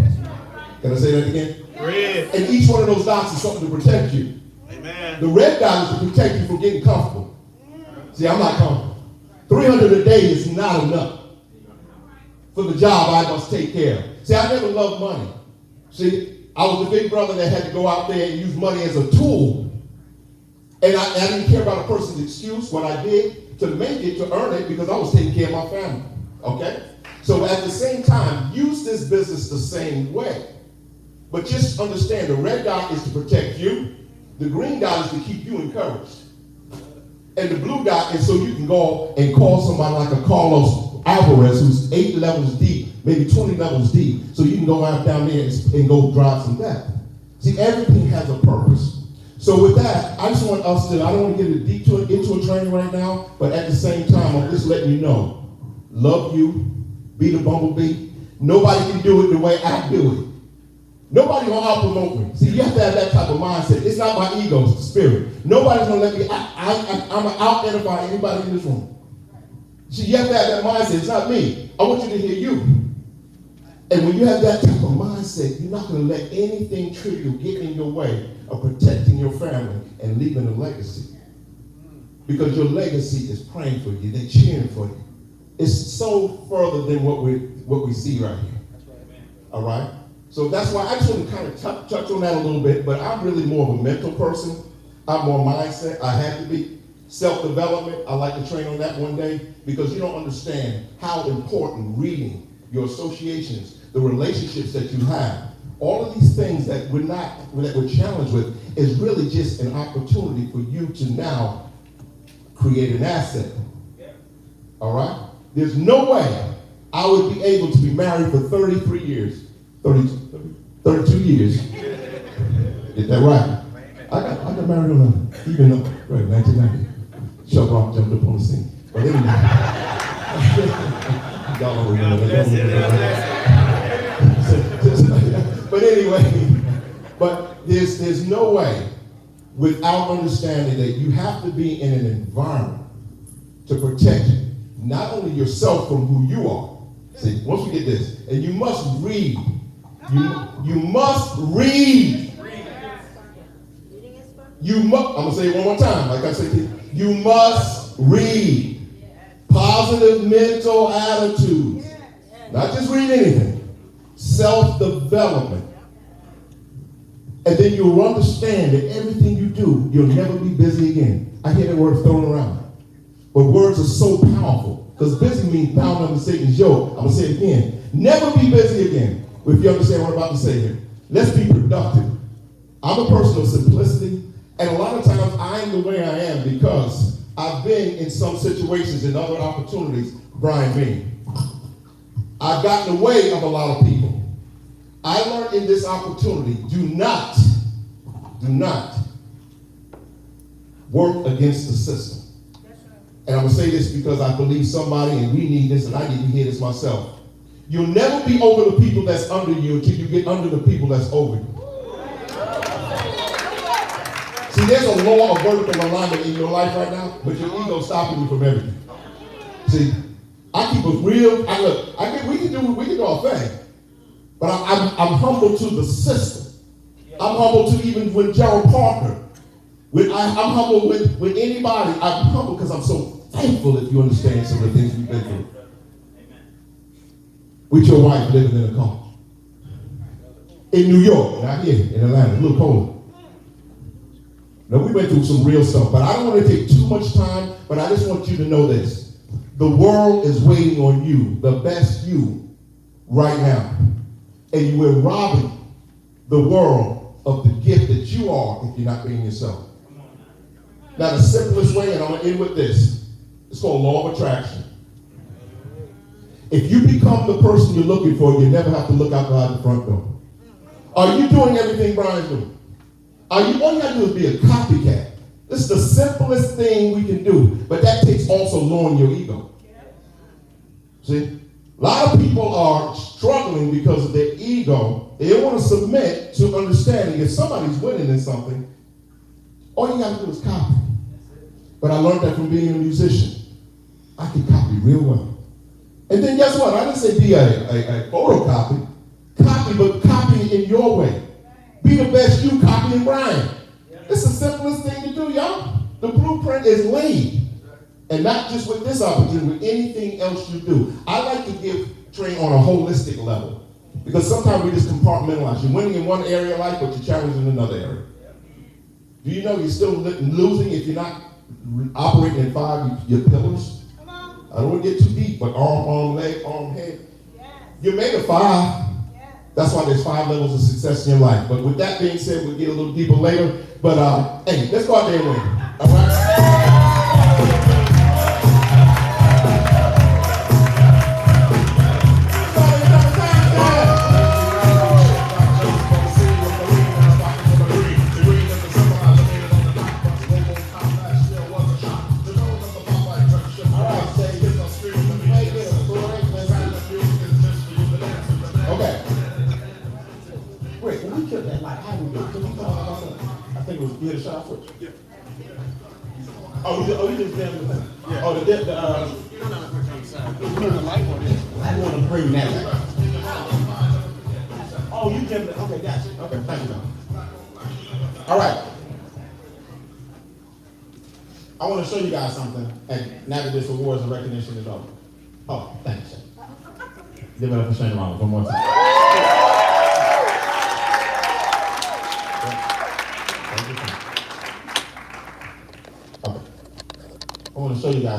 Can I say that again? Red. And each one of those dots is something to protect you. Amen. The red dot is to protect you from getting comfortable. See, I'm not comfortable. 300 a day is not enough for the job I must take care of. See, I never loved money. See, I was the big brother that had to go out there and use money as a tool. And I didn't care about a person's excuse, what I did to make it, to earn it, because I was taking care of my family. Okay? So at the same time, use this business the same way. But just understand, the red dot is to protect you. The green dot is to keep you encouraged. And the blue dot is so you can go and call somebody like a Carlos Alvarez who's 8 levels deep, maybe 20 levels deep, so you can go out down there and go drive some depth. See, everything has a purpose. So with that, I just want us to, I don't want to get into a training right now, but at the same time, I'm just letting you know, love you, be the bumblebee. Nobody can do it the way I do it. Nobody gonna out-promote me. See, you have to have that type of mindset. It's not my ego, it's the spirit. Nobody's gonna let me, I'm gonna out-edify anybody in this room. See, you have to have that mindset. It's not me. I want you to hear you. And when you have that type of mindset, you're not gonna let anything trivial get in your way of protecting your family and leaving a legacy. Because your legacy is praying for you, they're cheering for you. It's so further than what we see right here. All right? So that's why I just want to kind of touch on that a little bit, but I'm really more of a mental person. I'm more mindset. I had to be. Self-development, I like to train on that one day, because you don't understand how important reading, your associations, the relationships that you have, all of these things that we're challenged with is really just an opportunity for you to now create an asset. All right? There's no way I would be able to be married for 33 years. 32 years. Get that right. I got married on a even number, right, 1990. Chuck Rock jumped up on the scene. But anyway. Y'all don't remember that. But anyway, but there's no way without understanding that you have to be in an environment to protect not only yourself from who you are. See, once you get this, and you must read. You must read. I'm going to say it one more time. Like I said, you must read. Positive mental attitudes. Not just read anything. Self-development. And then you'll understand that everything you do, you'll never be busy again. I hear that word thrown around. But words are so powerful. Because busy means bound under Satan's yoke. I'm going to say it again. Never be busy again. If you understand what I'm about to say here. Let's be productive. I'm a person of simplicity, and a lot of times I am the way I am because I've been in some situations and other opportunities, Brian Bean. I've gotten in the way of a lot of people. I learned in this opportunity, do not work against the system. And I'm going to say this because I believe somebody, and we need this, and I need to hear this myself. You'll never be over the people that's under you until you get under the people that's over you. See, there's a law of vertical alignment in your life right now, but your ego's stopping you from everything. See, I keep it real. We can do our thing, but I'm humble to the system. I'm humble to even with Gerald Parker. I'm humble with anybody. I'm humble because I'm so thankful, if you understand some of the things we've been through. With your wife living in a car. In New York, not here, in Atlanta, a little colder. Now, we went through some real stuff, but I don't want to take too much time, but I just want you to know this. The world is waiting on you, the best you, right now. And we're robbing the world of the gift that you are if you're not being yourself. Now, the simplest way, and I'm going to end with this, it's called law of attraction. If you become the person you're looking for, you never have to look outside the front door. Are you doing everything Brian's doing? All you got to do is be a copycat. This is the simplest thing we can do, but that takes also lowering your ego. See? A lot of people are struggling because of their ego. They don't want to submit to understanding if somebody's winning in something, all you got to do is copy. But I learned that from being a musician. I can copy real well. And then guess what? I didn't say be a photocopy. Copy, but copy it in your way. Be the best you, copying Brian. It's the simplest thing to do, y'all. The blueprint is laid. And not just with this opportunity, with anything else you do. I like to train on a holistic level. Because sometimes we just compartmentalize. You're winning in one area of life, but you're challenged in another area. Do you know you're still losing if you're not operating in 5 your pillars? I don't want to get too deep, but arm, leg, arm, head. You're made of 5. That's why there's 5 levels of success in your life. But with that being said, we'll get a little deeper later. But hey, let's go out there and win. All right? You hit a shot switch? Yeah. Oh, you just damn the thing. Yeah. Oh, the light on this. I want to bring that back. Oh, you damn the, okay, gotcha. Okay, thank you, man. All right. I want to show you guys something, and now that this awards and recognition is over. Oh, thanks. Give it up for Shane Ronald one more time. I want to show you guys